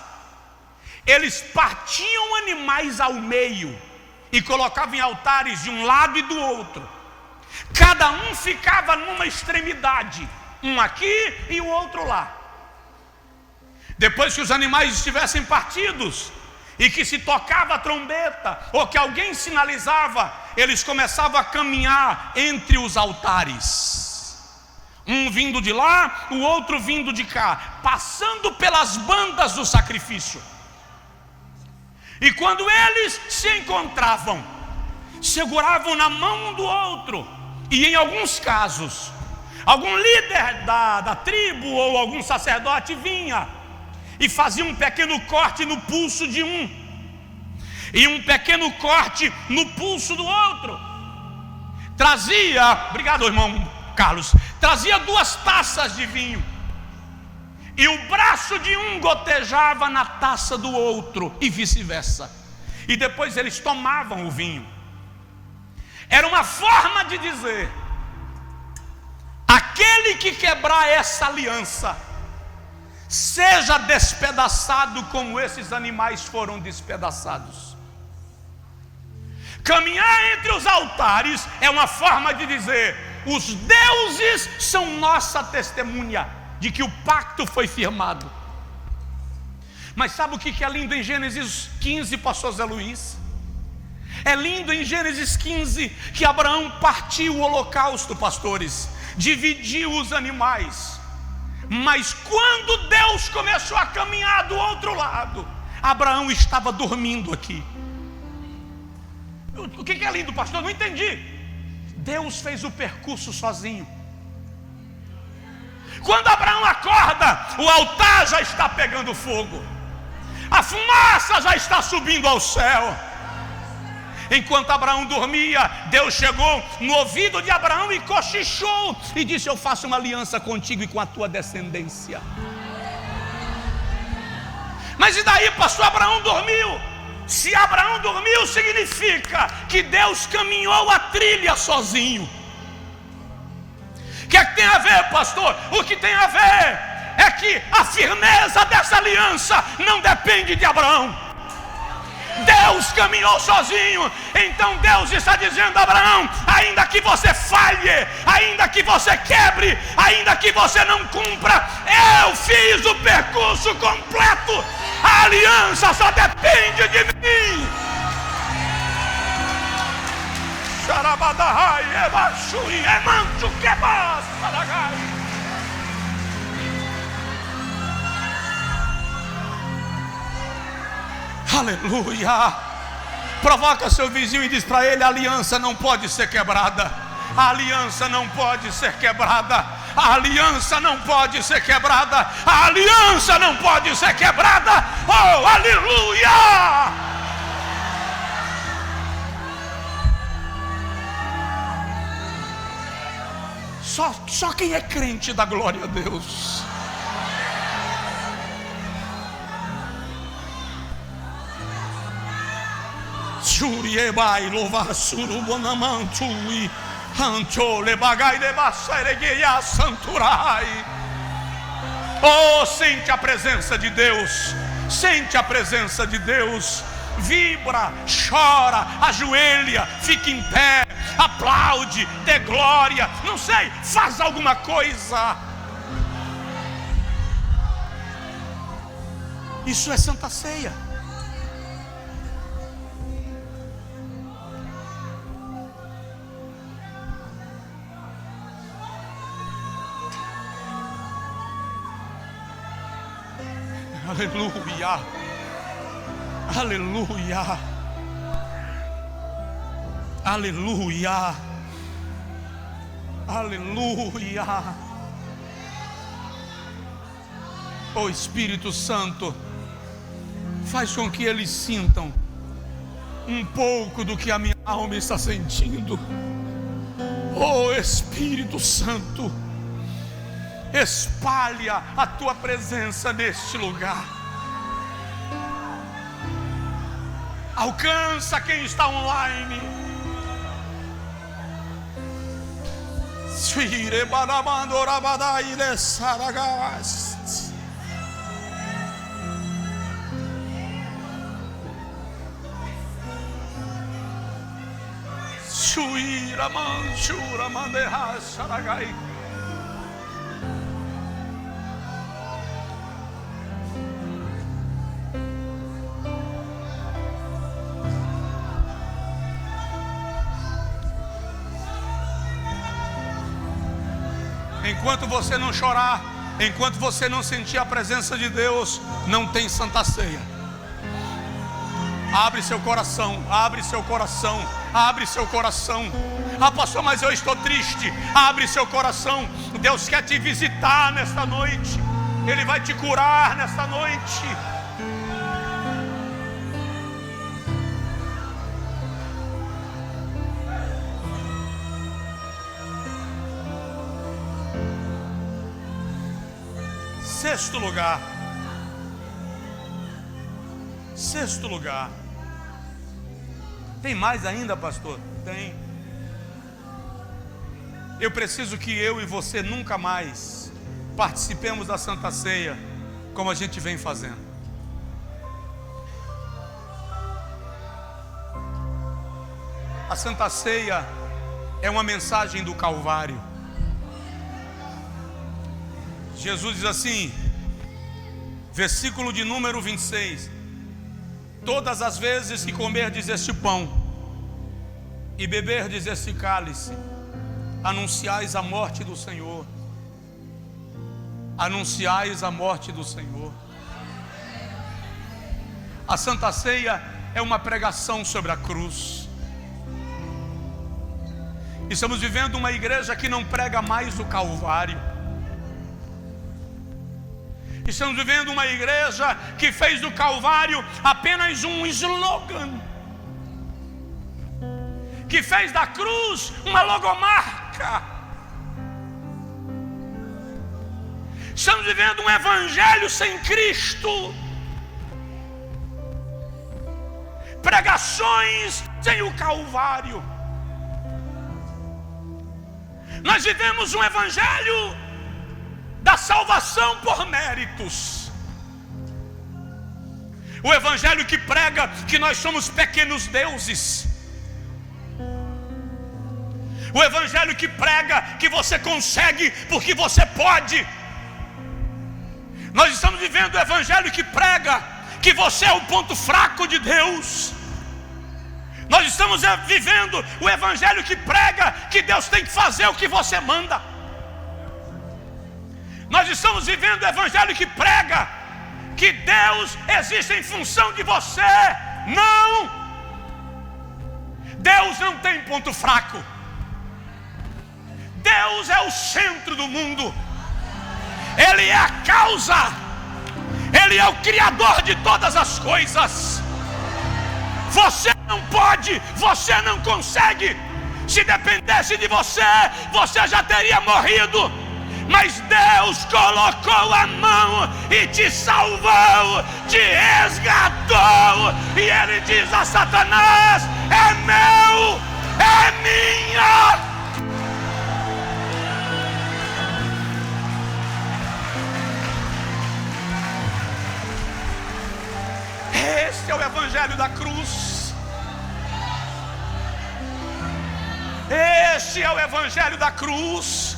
eles partiam animais ao meio e colocavam em altares de um lado e do outro. Cada um ficava numa extremidade, um aqui e o outro lá. Depois que os animais estivessem partidos e que se tocava a trombeta ou que alguém sinalizava, eles começavam a caminhar entre os altares, um vindo de lá, o outro vindo de cá, passando pelas bandas do sacrifício. E quando eles se encontravam, seguravam na mão um do outro, e em alguns casos, algum líder da tribo ou algum sacerdote vinha e fazia um pequeno corte no pulso de um e um pequeno corte no pulso do outro. Trazia, obrigado irmão Carlos, trazia 2 taças de vinho, e o braço de um gotejava na taça do outro e vice-versa, e depois eles tomavam o vinho. Era uma forma de dizer: aquele que quebrar essa aliança seja despedaçado como esses animais foram despedaçados. Caminhar entre os altares é uma forma de dizer: os deuses são nossa testemunha de que o pacto foi firmado. Mas sabe o que é lindo em Gênesis 15, pastor Zé Luiz? É lindo em Gênesis 15 que Abraão partiu o holocausto, pastores, dividiu os animais. Mas quando Deus começou a caminhar do outro lado, Abraão estava dormindo aqui. O que é lindo, pastor? Não entendi. Deus fez o percurso sozinho. Quando Abraão acorda, o altar já está pegando fogo, a fumaça já está subindo ao céu. Enquanto Abraão dormia, Deus chegou no ouvido de Abraão e cochichou e disse: eu faço uma aliança contigo e com a tua descendência. Mas e daí, pastor? Abraão dormiu. Se Abraão dormiu, significa que Deus caminhou a trilha sozinho. O que é que tem a ver, pastor? O que tem a ver é que a firmeza dessa aliança não depende de Abraão. Deus caminhou sozinho. Então Deus está dizendo a Abraão: ainda que você falhe, ainda que você quebre, ainda que você não cumpra, eu fiz o percurso completo. A aliança só depende de mim. Aleluia. Provoca seu vizinho e diz para ele: a aliança não pode ser quebrada. A aliança não pode ser quebrada. A aliança não pode ser quebrada. A aliança não pode ser quebrada. Oh, aleluia! Só quem é crente dá glória a Deus. Churiebai louvar surubonamantui anchole bagai de basseregueia santurai. Oh, sente a presença de Deus. Sente a presença de Deus. Vibra, chora, ajoelha, fica em pé, aplaude, dê glória, não sei, faz alguma coisa. Isso é Santa Ceia. Aleluia. Aleluia. Aleluia. Aleluia. Oh Espírito Santo, faz com que eles sintam um pouco do que a minha alma está sentindo. Oh Espírito Santo, espalha a tua presença neste lugar. Alcança quem está online. Enquanto você não chorar, enquanto você não sentir a presença de Deus, não tem Santa Ceia. Abre seu coração, abre seu coração, abre seu coração. Ah, pastor, mas eu estou triste. Abre seu coração. Deus quer te visitar nesta noite. Ele vai te curar nesta noite. Sexto lugar. Sexto lugar. Tem mais ainda, pastor? Tem. Eu preciso que eu e você nunca mais participemos da Santa Ceia como a gente vem fazendo. A Santa Ceia é uma mensagem do Calvário. Jesus diz assim, versículo de número 26: todas as vezes que comerdes este pão e beberdes esse cálice, anunciais a morte do Senhor. Anunciais a morte do Senhor. A Santa Ceia é uma pregação sobre a cruz. Estamos vivendo uma igreja que não prega mais o Calvário. Estamos vivendo uma igreja que fez do Calvário apenas um slogan, que fez da cruz uma logomarca. Estamos vivendo um evangelho sem Cristo, pregações sem o Calvário. Nós vivemos um evangelho da salvação por méritos. O evangelho que prega que nós somos pequenos deuses. O evangelho que prega que você consegue porque você pode. Nós estamos vivendo o evangelho que prega que você é o ponto fraco de Deus. Nós estamos vivendo o evangelho que prega que Deus tem que fazer o que você manda. Nós estamos vivendo o evangelho que prega que Deus existe em função de você. Não! Deus não tem ponto fraco. Deus é o centro do mundo. Ele é a causa. Ele é o criador de todas as coisas. Você não pode, você não consegue. Se dependesse de você, você já teria morrido. Mas Deus colocou a mão e te salvou, te resgatou. E Ele diz a Satanás: é meu, é minha. Este é o evangelho da cruz. Este é o evangelho da cruz.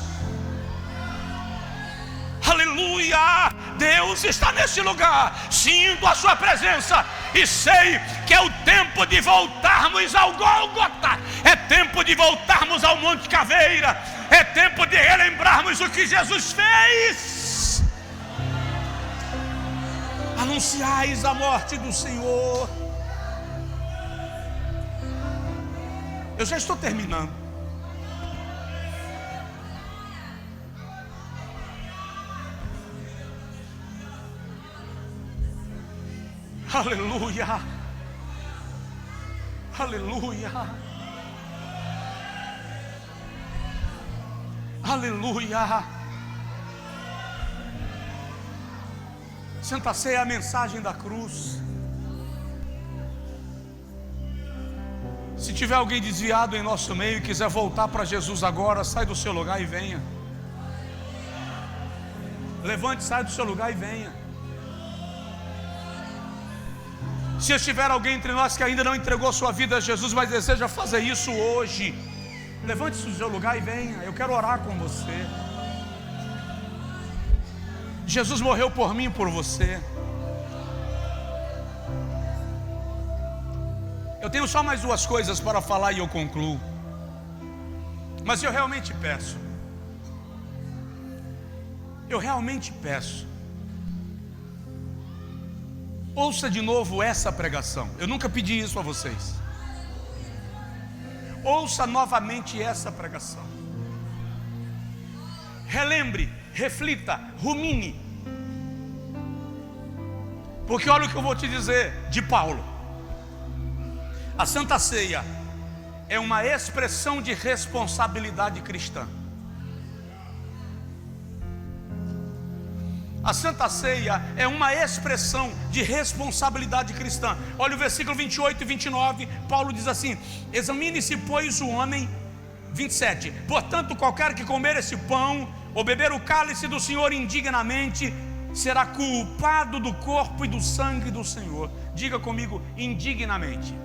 Aleluia! Deus está nesse lugar. Sinto a sua presença e sei que é o tempo de voltarmos ao Gólgota. É tempo de voltarmos ao Monte Caveira. É tempo de relembrarmos o que Jesus fez. Anunciais a morte do Senhor. Eu já estou terminando. Aleluia. Aleluia. Aleluia. Santa Ceia é a mensagem da cruz. Se tiver alguém desviado em nosso meio e quiser voltar para Jesus agora, sai do seu lugar e venha. Levante, sai do seu lugar e venha. Se estiver alguém entre nós que ainda não entregou sua vida a Jesus, mas deseja fazer isso hoje, levante-se do seu lugar e venha. Eu quero orar com você. Jesus morreu por mim e por você. Eu tenho só mais duas coisas para falar e eu concluo. Mas eu realmente peço. Eu realmente peço. Ouça de novo essa pregação. Eu nunca pedi isso a vocês. Ouça novamente essa pregação. Relembre, reflita, rumine. Porque olha o que eu vou te dizer de Paulo. A Santa Ceia é uma expressão de responsabilidade cristã. A Santa Ceia é uma expressão de responsabilidade cristã. Olha o versículo 28 e 29, Paulo diz assim: examine-se, pois, o homem. 27, portanto, qualquer que comer esse pão ou beber o cálice do Senhor indignamente, será culpado do corpo e do sangue do Senhor. Diga comigo, indignamente.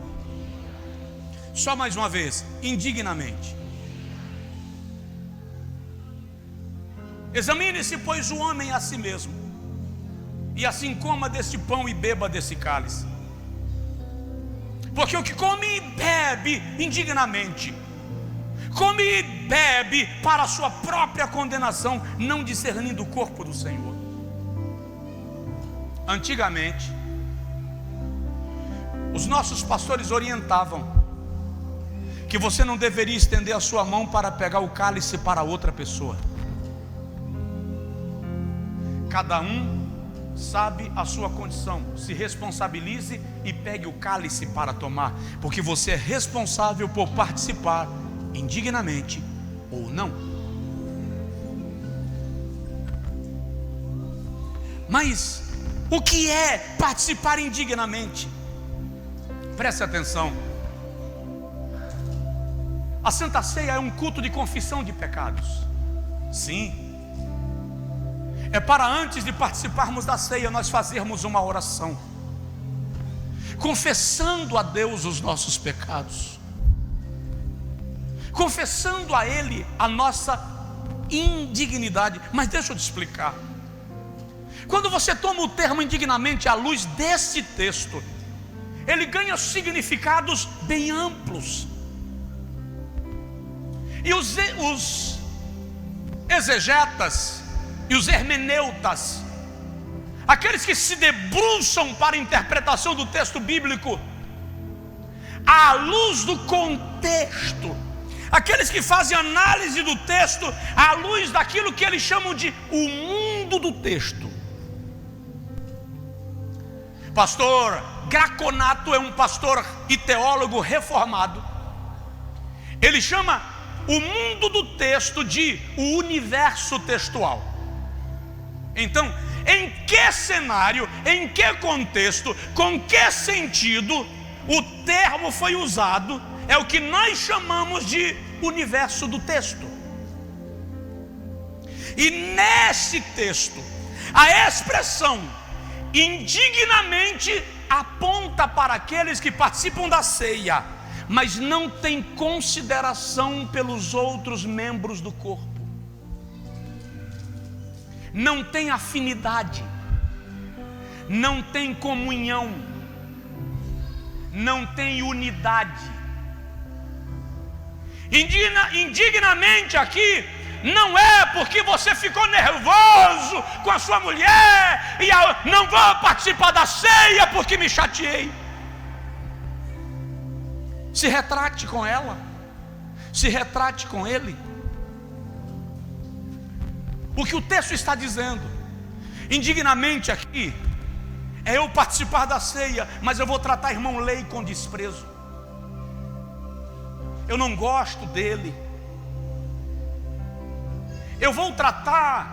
Só mais uma vez, indignamente. Examine-se, pois, o homem a si mesmo, e assim coma deste pão e beba desse cálice. Porque o que come e bebe indignamente, come e bebe para a sua própria condenação, não discernindo o corpo do Senhor. Antigamente, os nossos pastores orientavam que você não deveria estender a sua mão para pegar o cálice para outra pessoa. Cada um sabe a sua condição, se responsabilize e pegue o cálice para tomar, porque você é responsável por participar indignamente ou não. Mas o que é participar indignamente? Preste atenção. A Santa Ceia é um culto de confissão de pecados. Sim. É para antes de participarmos da ceia nós fazermos uma oração, confessando a Deus os nossos pecados, confessando a Ele a nossa indignidade. Mas deixa eu te explicar. Quando você toma o termo indignamente à luz deste texto, ele ganha significados bem amplos. E os exegetas e os hermeneutas, aqueles que se debruçam para a interpretação do texto bíblico à luz do contexto, aqueles que fazem análise do texto à luz daquilo que eles chamam de o mundo do texto. Pastor Graconato é um pastor e teólogo reformado. Ele chama o mundo do texto de o universo textual. Então, em que cenário, em que contexto, com que sentido o termo foi usado, é o que nós chamamos de universo do texto. E nesse texto, a expressão indignamente aponta para aqueles que participam da ceia, mas não têm consideração pelos outros membros do corpo. Não tem afinidade, não tem comunhão, não tem unidade. Indignamente aqui não é porque você ficou nervoso com a sua mulher e não vou participar da ceia porque me chateei. Se retrate com ela, se retrate com ele. O que o texto está dizendo indignamente aqui é eu participar da ceia, mas eu vou tratar irmão Lei com desprezo. Eu não gosto dele. Eu vou tratar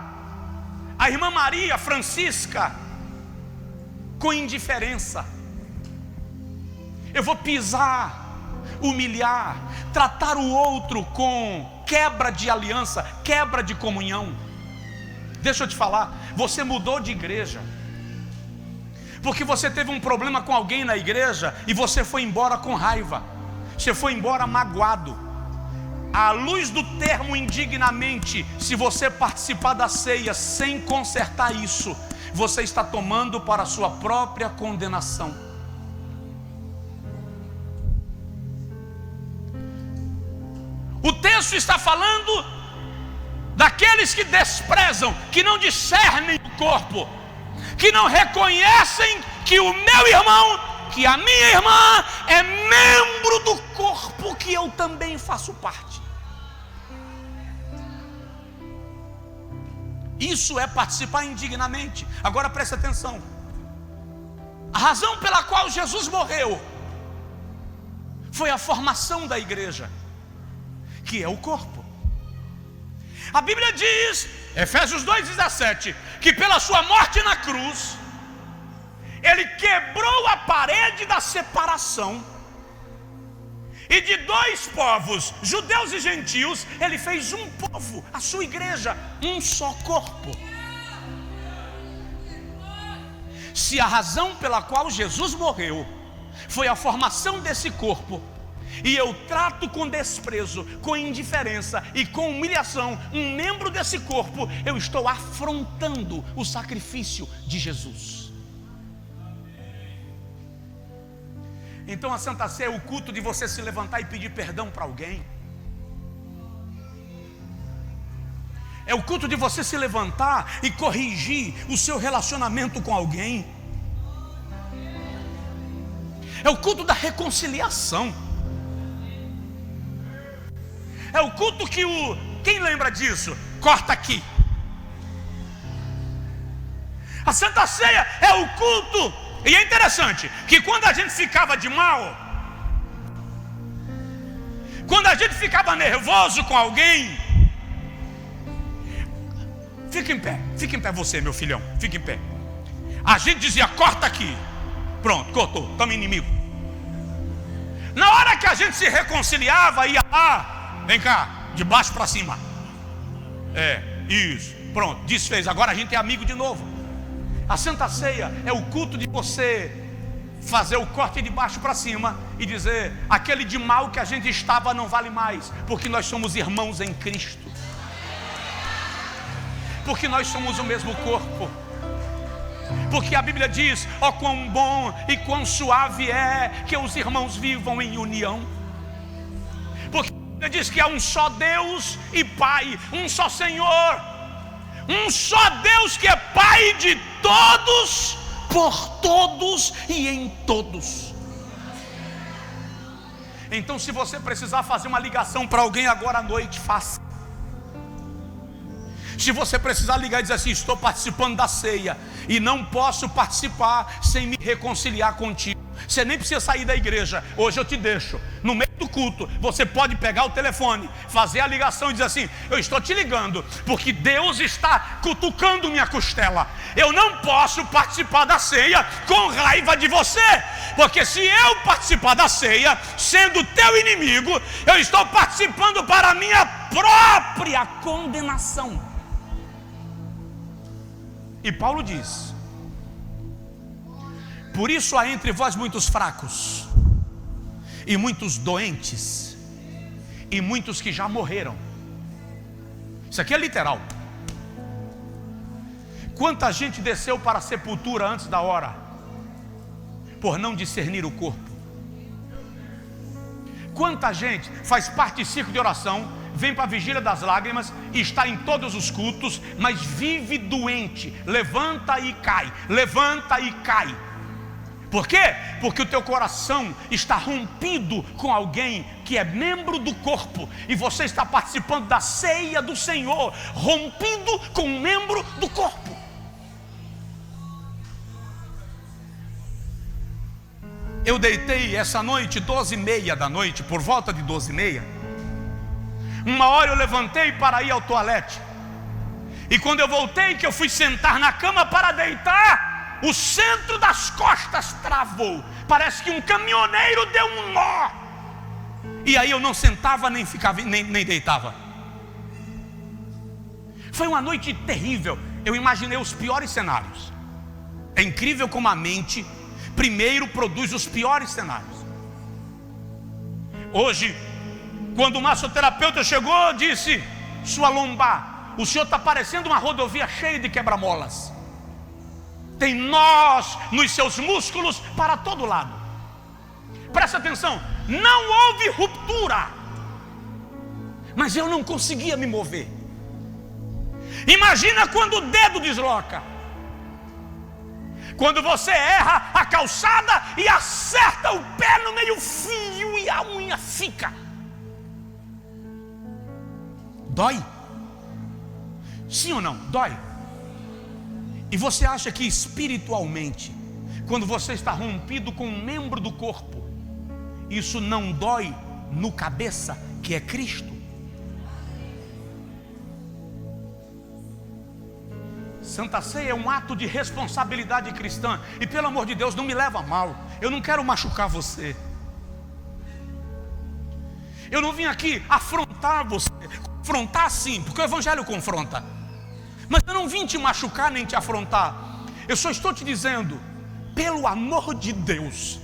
a irmã Maria Francisca com indiferença. Eu vou pisar, humilhar, tratar o outro com quebra de aliança, quebra de comunhão. Deixa eu te falar, você mudou de igreja porque você teve um problema com alguém na igreja e você foi embora com raiva, você foi embora magoado. À luz do termo indignamente, se você participar da ceia sem consertar isso, você está tomando para a sua própria condenação. O texto está falando daqueles que desprezam, que não discernem o corpo, que não reconhecem que o meu irmão, que a minha irmã é membro do corpo que eu também faço parte. Isso é participar indignamente. Agora preste atenção. A razão pela qual Jesus morreu foi a formação da igreja, que é o corpo. A Bíblia diz, Efésios 2,17, que pela sua morte na cruz, Ele quebrou a parede da separação, e de dois povos, judeus e gentios, Ele fez um povo, a sua igreja, um só corpo. Se a razão pela qual Jesus morreu foi a formação desse corpo, e eu trato com desprezo, com indiferença e com humilhação um membro desse corpo, eu estou afrontando o sacrifício de Jesus. Então a Santa Ceia é o culto de você se levantar e pedir perdão para alguém. É o culto de você se levantar e corrigir o seu relacionamento com alguém. É o culto da reconciliação. É o culto que quem lembra disso? Corta aqui. A Santa Ceia é o culto. E é interessante que quando a gente ficava de mal, quando a gente ficava nervoso com alguém, fica em pé você, meu filhão, fica em pé. A gente dizia, corta aqui. Pronto, cortou, estamos inimigo. Na hora que a gente se reconciliava, ia lá, vem cá, de baixo para cima. Isso, pronto, desfez, agora a gente é amigo de novo. A Santa Ceia é o culto de você fazer o corte de baixo para cima e dizer, aquele de mal que a gente estava não vale mais, porque nós somos irmãos em Cristo, porque nós somos o mesmo corpo, porque a Bíblia diz, ó quão bom e quão suave é que os irmãos vivam em união, porque a Bíblia diz que há um só Deus e Pai, um só Senhor, um só Deus que é Pai de todos, por todos e em todos. Então, se você precisar fazer uma ligação para alguém agora à noite, faça. Se você precisar ligar e dizer assim, estou participando da ceia e não posso participar sem me reconciliar contigo, você nem precisa sair da igreja, hoje eu te deixo no meio do culto, você pode pegar o telefone, fazer a ligação e dizer assim, eu estou te ligando porque Deus está cutucando minha costela, eu não posso participar da ceia com raiva de você, porque se eu participar da ceia sendo teu inimigo, eu estou participando para a minha própria condenação. E Paulo diz, por isso há entre vós muitos fracos, e muitos doentes, e muitos que já morreram. Isso aqui é literal. Quanta gente desceu para a sepultura antes da hora, por não discernir o corpo. Quanta gente faz parte de círculo de oração, vem para a vigília das lágrimas e está em todos os cultos, mas vive doente, levanta e cai, levanta e cai. Por quê? Porque o teu coração está rompido com alguém que é membro do corpo, e você está participando da ceia do Senhor, rompido com um membro do corpo. Eu deitei essa noite 12h30 da noite, por volta de 12h30. 1h eu levantei para ir ao toalete, e quando eu voltei, que eu fui sentar na cama para deitar, o centro das costas travou, parece que um caminhoneiro deu um nó, e aí eu não sentava, nem ficava, nem deitava. Foi uma noite terrível, eu imaginei os piores cenários. É incrível como a mente primeiro produz os piores cenários. Hoje, quando o massoterapeuta chegou, disse, sua lombar, o senhor está parecendo uma rodovia cheia de quebra-molas, tem nós nos seus músculos para todo lado. Presta atenção, não houve ruptura, mas eu não conseguia me mover. Imagina quando o dedo desloca, quando você erra a calçada e acerta o pé no meio fio e a unha fica. Dói? Sim ou não? Dói. E você acha que espiritualmente, quando você está rompido com um membro do corpo, isso não dói no cabeça, que é Cristo? Santa Ceia é um ato de responsabilidade cristã. E pelo amor de Deus, não me leva a mal, eu não quero machucar você, eu não vim aqui afrontar você. Confrontar sim, porque o Evangelho confronta, mas eu não vim te machucar nem te afrontar. Eu só estou te dizendo, pelo amor de Deus,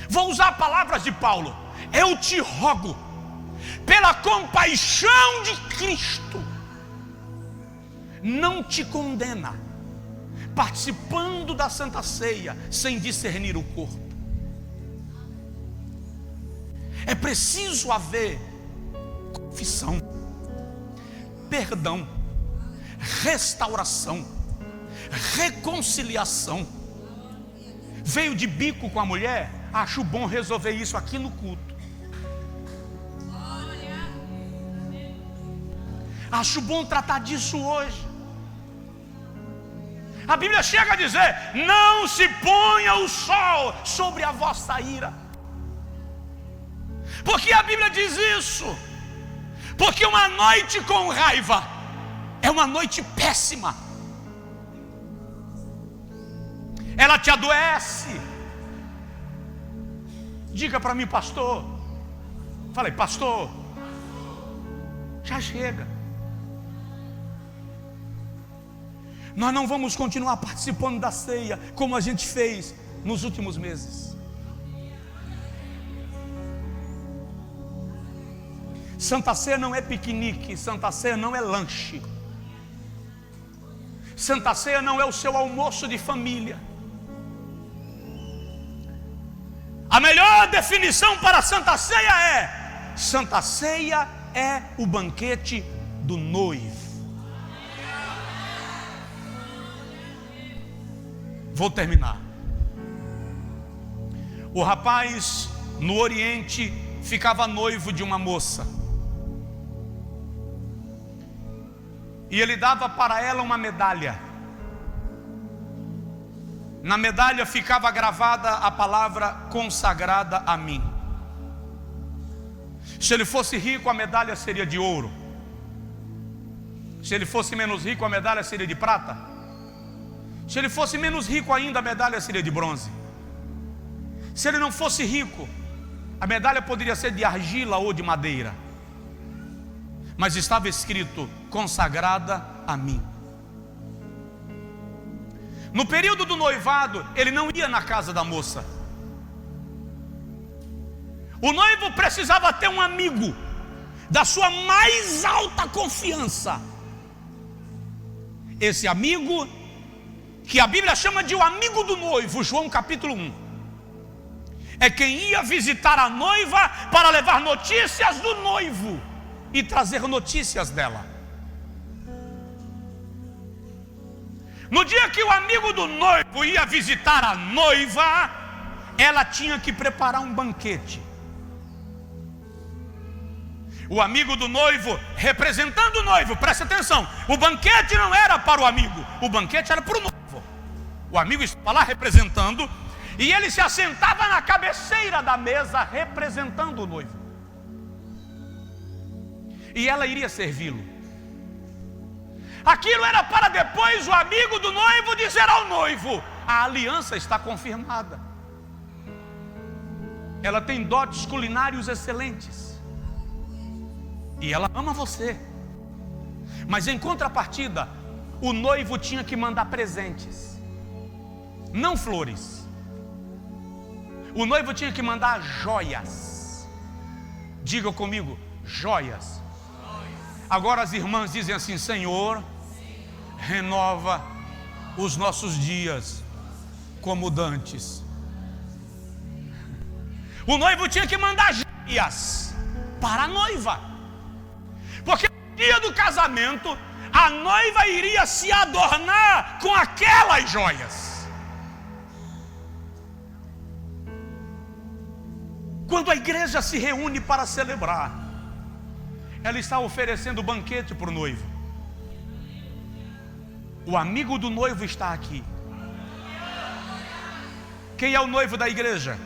vou usar palavras de Paulo, eu te rogo, pela compaixão de Cristo, não te condena participando da Santa Ceia sem discernir o corpo. É preciso haver confissão, perdão, restauração, reconciliação. Veio de bico com a mulher, acho bom resolver isso aqui no culto. Acho bom tratar disso hoje. A Bíblia chega a dizer: não se ponha o sol sobre a vossa ira. Por que a Bíblia diz isso? Porque uma noite com raiva é uma noite péssima. Ela te adoece. Diga para mim, pastor. Falei, pastor, já chega. Nós não vamos continuar participando da ceia como a gente fez nos últimos meses. Santa Ceia não é piquenique, Santa Ceia não é lanche. Santa Ceia não é o seu almoço de família. A melhor definição para Santa Ceia é: Santa Ceia é o banquete do noivo. Vou terminar. O rapaz no Oriente ficava noivo de uma moça, e ele dava para ela uma medalha. Na medalha ficava gravada a palavra consagrada a mim. Se ele fosse rico, a medalha seria de ouro. Se ele fosse menos rico, a medalha seria de prata. Se ele fosse menos rico ainda, a medalha seria de bronze. Se ele não fosse rico, a medalha poderia ser de argila ou de madeira. Mas estava escrito: consagrada a mim. No período do noivado, ele não ia na casa da moça. O noivo precisava ter um amigo da sua mais alta confiança. Esse amigo, que a Bíblia chama de o amigo do noivo, João capítulo 1, é quem ia visitar a noiva para levar notícias do noivo e trazer notícias dela. No dia que o amigo do noivo ia visitar a noiva, ela tinha que preparar um banquete. O amigo do noivo representando o noivo, presta atenção, o banquete não era para o amigo, o banquete era para o noivo. O amigo estava lá representando, e ele se assentava na cabeceira da mesa representando o noivo, e ela iria servi-lo. Aquilo era para depois o amigo do noivo dizer ao noivo: a aliança está confirmada. Ela tem dotes culinários excelentes, e ela ama você. Mas em contrapartida, o noivo tinha que mandar presentes, não flores. O noivo tinha que mandar joias. Diga comigo: joias. Agora as irmãs dizem assim: Senhor, renova os nossos dias como dantes. O noivo tinha que mandar joias para a noiva, porque no dia do casamento a noiva iria se adornar com aquelas joias. Quando a igreja se reúne para celebrar, ela está oferecendo banquete para o noivo. O amigo do noivo está aqui. Quem é o noivo da igreja?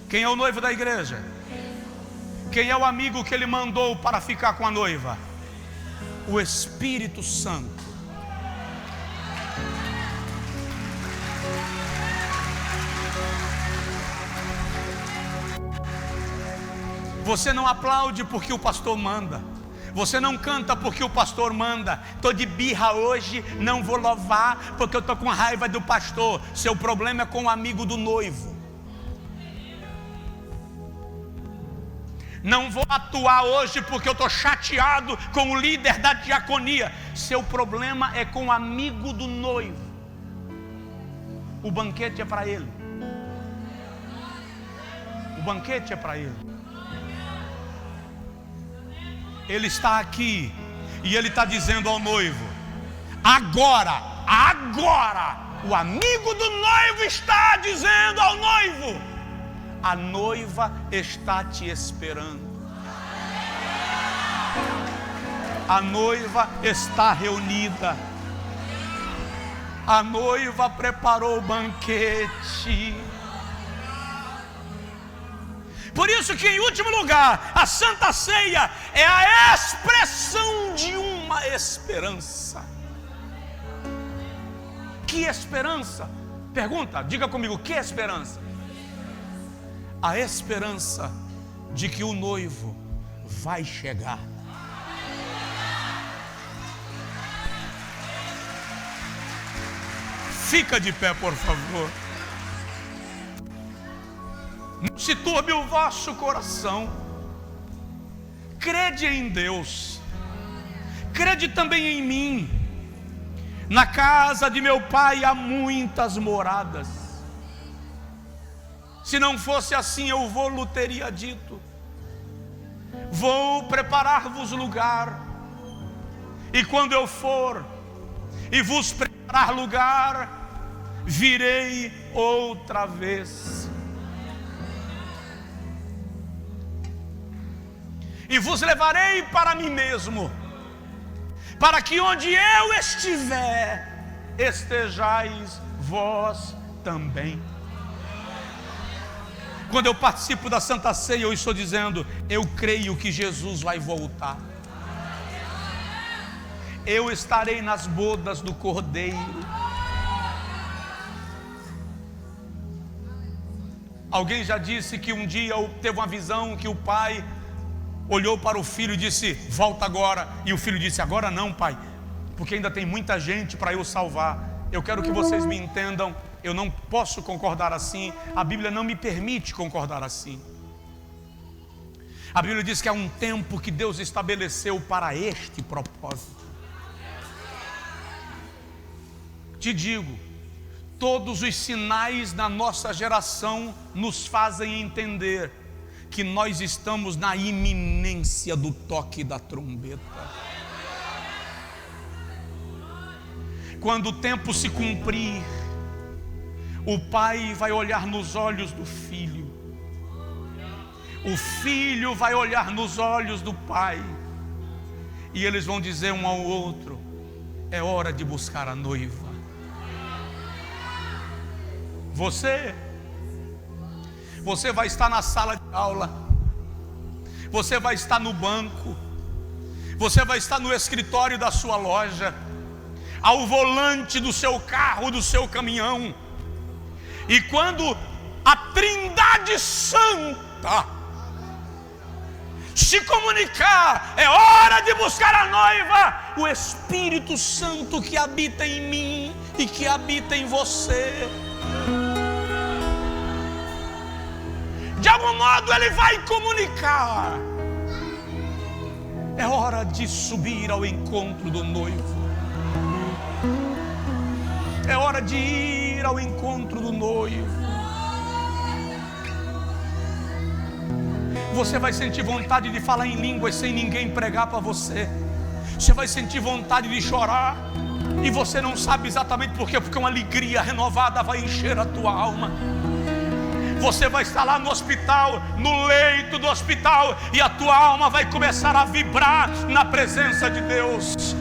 Quem é o noivo da igreja? Quem é o amigo que ele mandou para ficar com a noiva? O Espírito Santo. Você não aplaude porque o pastor manda. Você não canta porque o pastor manda. Estou de birra hoje, não vou louvar porque eu estou com raiva do pastor. Seu problema é com o amigo do noivo. Não vou atuar hoje porque eu estou chateado com o líder da diaconia. Seu problema é com o amigo do noivo. O banquete é para ele. O banquete é para ele. Ele está aqui e ele está dizendo ao noivo: agora, o amigo do noivo está dizendo ao noivo: a noiva está te esperando. A noiva está reunida. A noiva preparou o banquete. Por isso que, em último lugar, a Santa Ceia é a expressão de uma esperança. Que esperança? Pergunta, diga comigo, que esperança? A esperança de que o noivo vai chegar. Fica de pé, por favor. Não se turbe o vosso coração. Crede em Deus. Crede também em mim. Na casa de meu pai há muitas moradas. Se não fosse assim, eu vou-lhe teria dito: vou preparar-vos lugar. E quando eu for e vos preparar lugar, virei outra vez e vos levarei para mim mesmo, para que onde eu estiver, estejais vós também. Quando eu participo da Santa Ceia, eu estou dizendo: eu creio que Jesus vai voltar. Eu estarei nas bodas do Cordeiro. Alguém já disse que um dia teve uma visão que o pai olhou para o filho e disse: volta agora. E o filho disse: agora não, pai, porque ainda tem muita gente para eu salvar. Eu quero que vocês me entendam, eu não posso concordar assim. A Bíblia não me permite concordar assim. A Bíblia diz que há um tempo que Deus estabeleceu para este propósito. Te digo, todos os sinais da nossa geração nos fazem entender que nós estamos na iminência do toque da trombeta. Quando o tempo se cumprir, o pai vai olhar nos olhos do filho, o filho vai olhar nos olhos do pai, e eles vão dizer um ao outro: é hora de buscar a noiva. Você vai estar na sala de aula, você vai estar no banco, você vai estar no escritório da sua loja, ao volante do seu carro, do seu caminhão. E quando a Trindade Santa se comunicar, é hora de buscar a noiva, o Espírito Santo que habita em mim e que habita em você, de algum modo ele vai comunicar: é hora de subir ao encontro do noivo, é hora de ir ao encontro do noivo. Você vai sentir vontade de falar em línguas sem ninguém pregar para você. Você vai sentir vontade de chorar, e você não sabe exatamente por quê, porque uma alegria renovada vai encher a tua alma. Você vai estar lá no hospital, no leito do hospital, e a tua alma vai começar a vibrar na presença de Deus.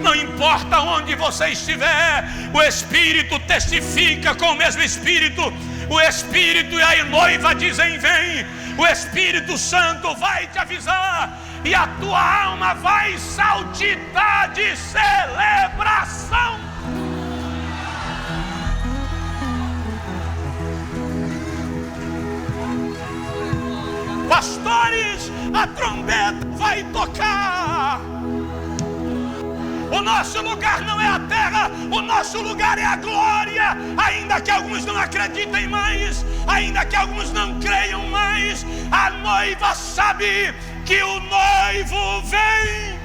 Não importa onde você estiver, o Espírito testifica com o mesmo Espírito. O Espírito e a noiva dizem: vem. O Espírito Santo vai te avisar, e a tua alma vai saltitar de celebração. Pastores, a trombeta vai tocar. O nosso lugar não é a terra, o nosso lugar é a glória. Ainda que alguns não acreditem mais, ainda que alguns não creiam mais, a noiva sabe que o noivo vem.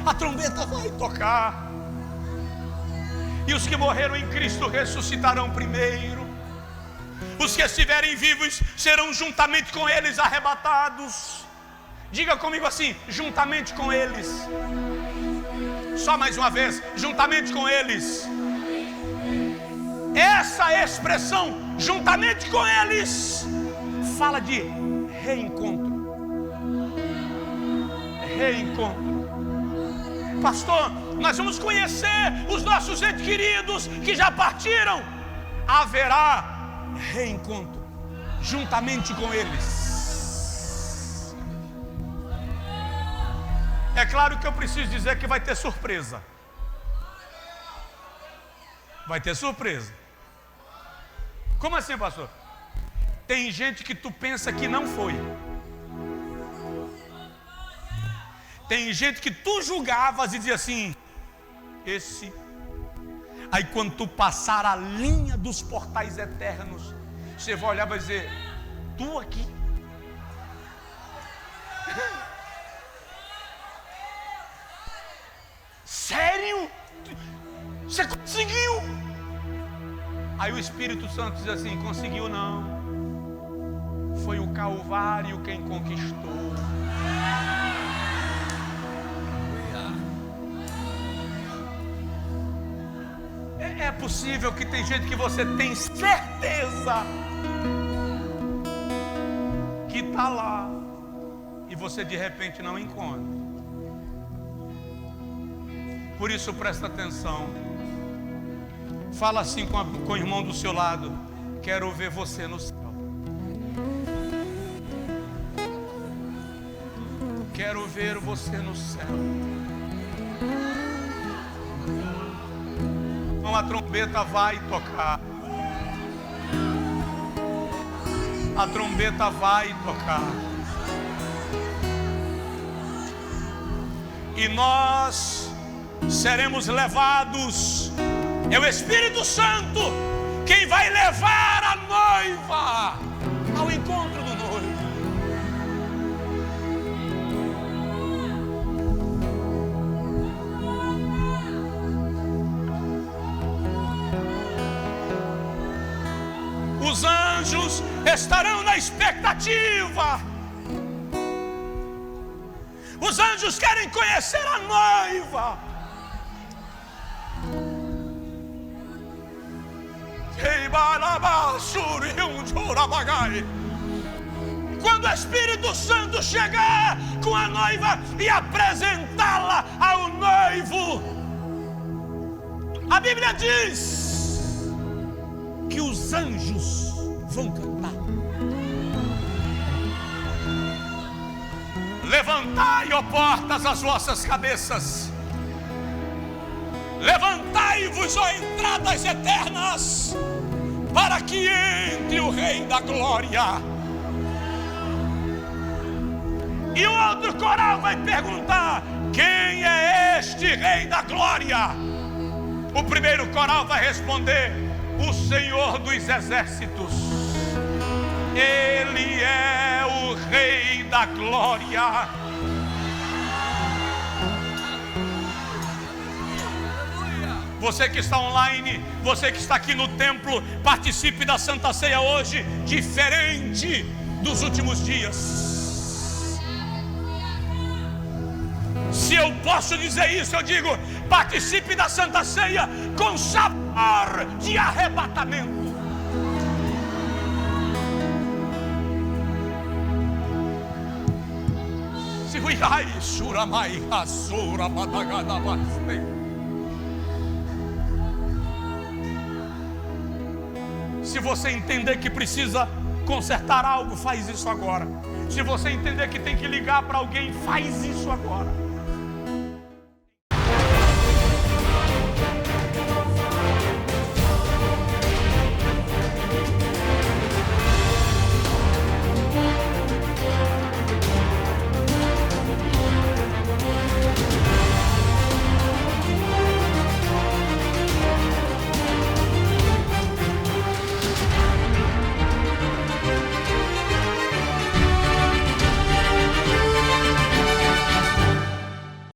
A trombeta vai tocar. E os que morreram em Cristo ressuscitarão primeiro. Os que estiverem vivos serão juntamente com eles arrebatados. Diga comigo assim: juntamente com eles. Só mais uma vez: juntamente com eles. Essa expressão, juntamente com eles, fala de reencontro. Reencontro. Pastor, nós vamos conhecer os nossos entes queridos que já partiram. Haverá reencontro juntamente com eles. É claro que eu preciso dizer que vai ter surpresa. Vai ter surpresa. Como assim, pastor? Tem gente que tu pensa que não foi. Tem gente que tu julgavas e dizia assim: esse. Aí quando tu passar a linha dos portais eternos, você vai olhar e vai dizer: tu aqui. Sério? Você conseguiu? Aí o Espírito Santo diz assim: conseguiu não. Foi o Calvário quem conquistou. É possível que tem gente que você tem certeza que está lá e você de repente não encontra. Por isso presta atenção. Fala assim com o irmão do seu lado: quero ver você no céu. Quero ver você no céu. Então a trombeta vai tocar. A trombeta vai tocar. E nós seremos levados. É o Espírito Santo quem vai levar a noiva ao encontro do noivo. Os anjos estarão na expectativa. Os anjos querem conhecer a noiva. Quando o Espírito Santo chegar com a noiva e apresentá-la ao noivo, a Bíblia diz que os anjos vão cantar. Levantai, ó portas, as vossas cabeças. Levantai-vos, ó entradas eternas, para que entre o Rei da Glória. E o outro coral vai perguntar: quem é este Rei da Glória? O primeiro coral vai responder: o Senhor dos Exércitos. Ele é o Rei da Glória. Você que está online, você que está aqui no templo, participe da Santa Ceia hoje, diferente dos últimos dias. Se eu posso dizer isso, eu digo: participe da Santa Ceia com sabor de arrebatamento. Se você entender que precisa consertar algo, faz isso agora. Se você entender que tem que ligar para alguém, faz isso agora.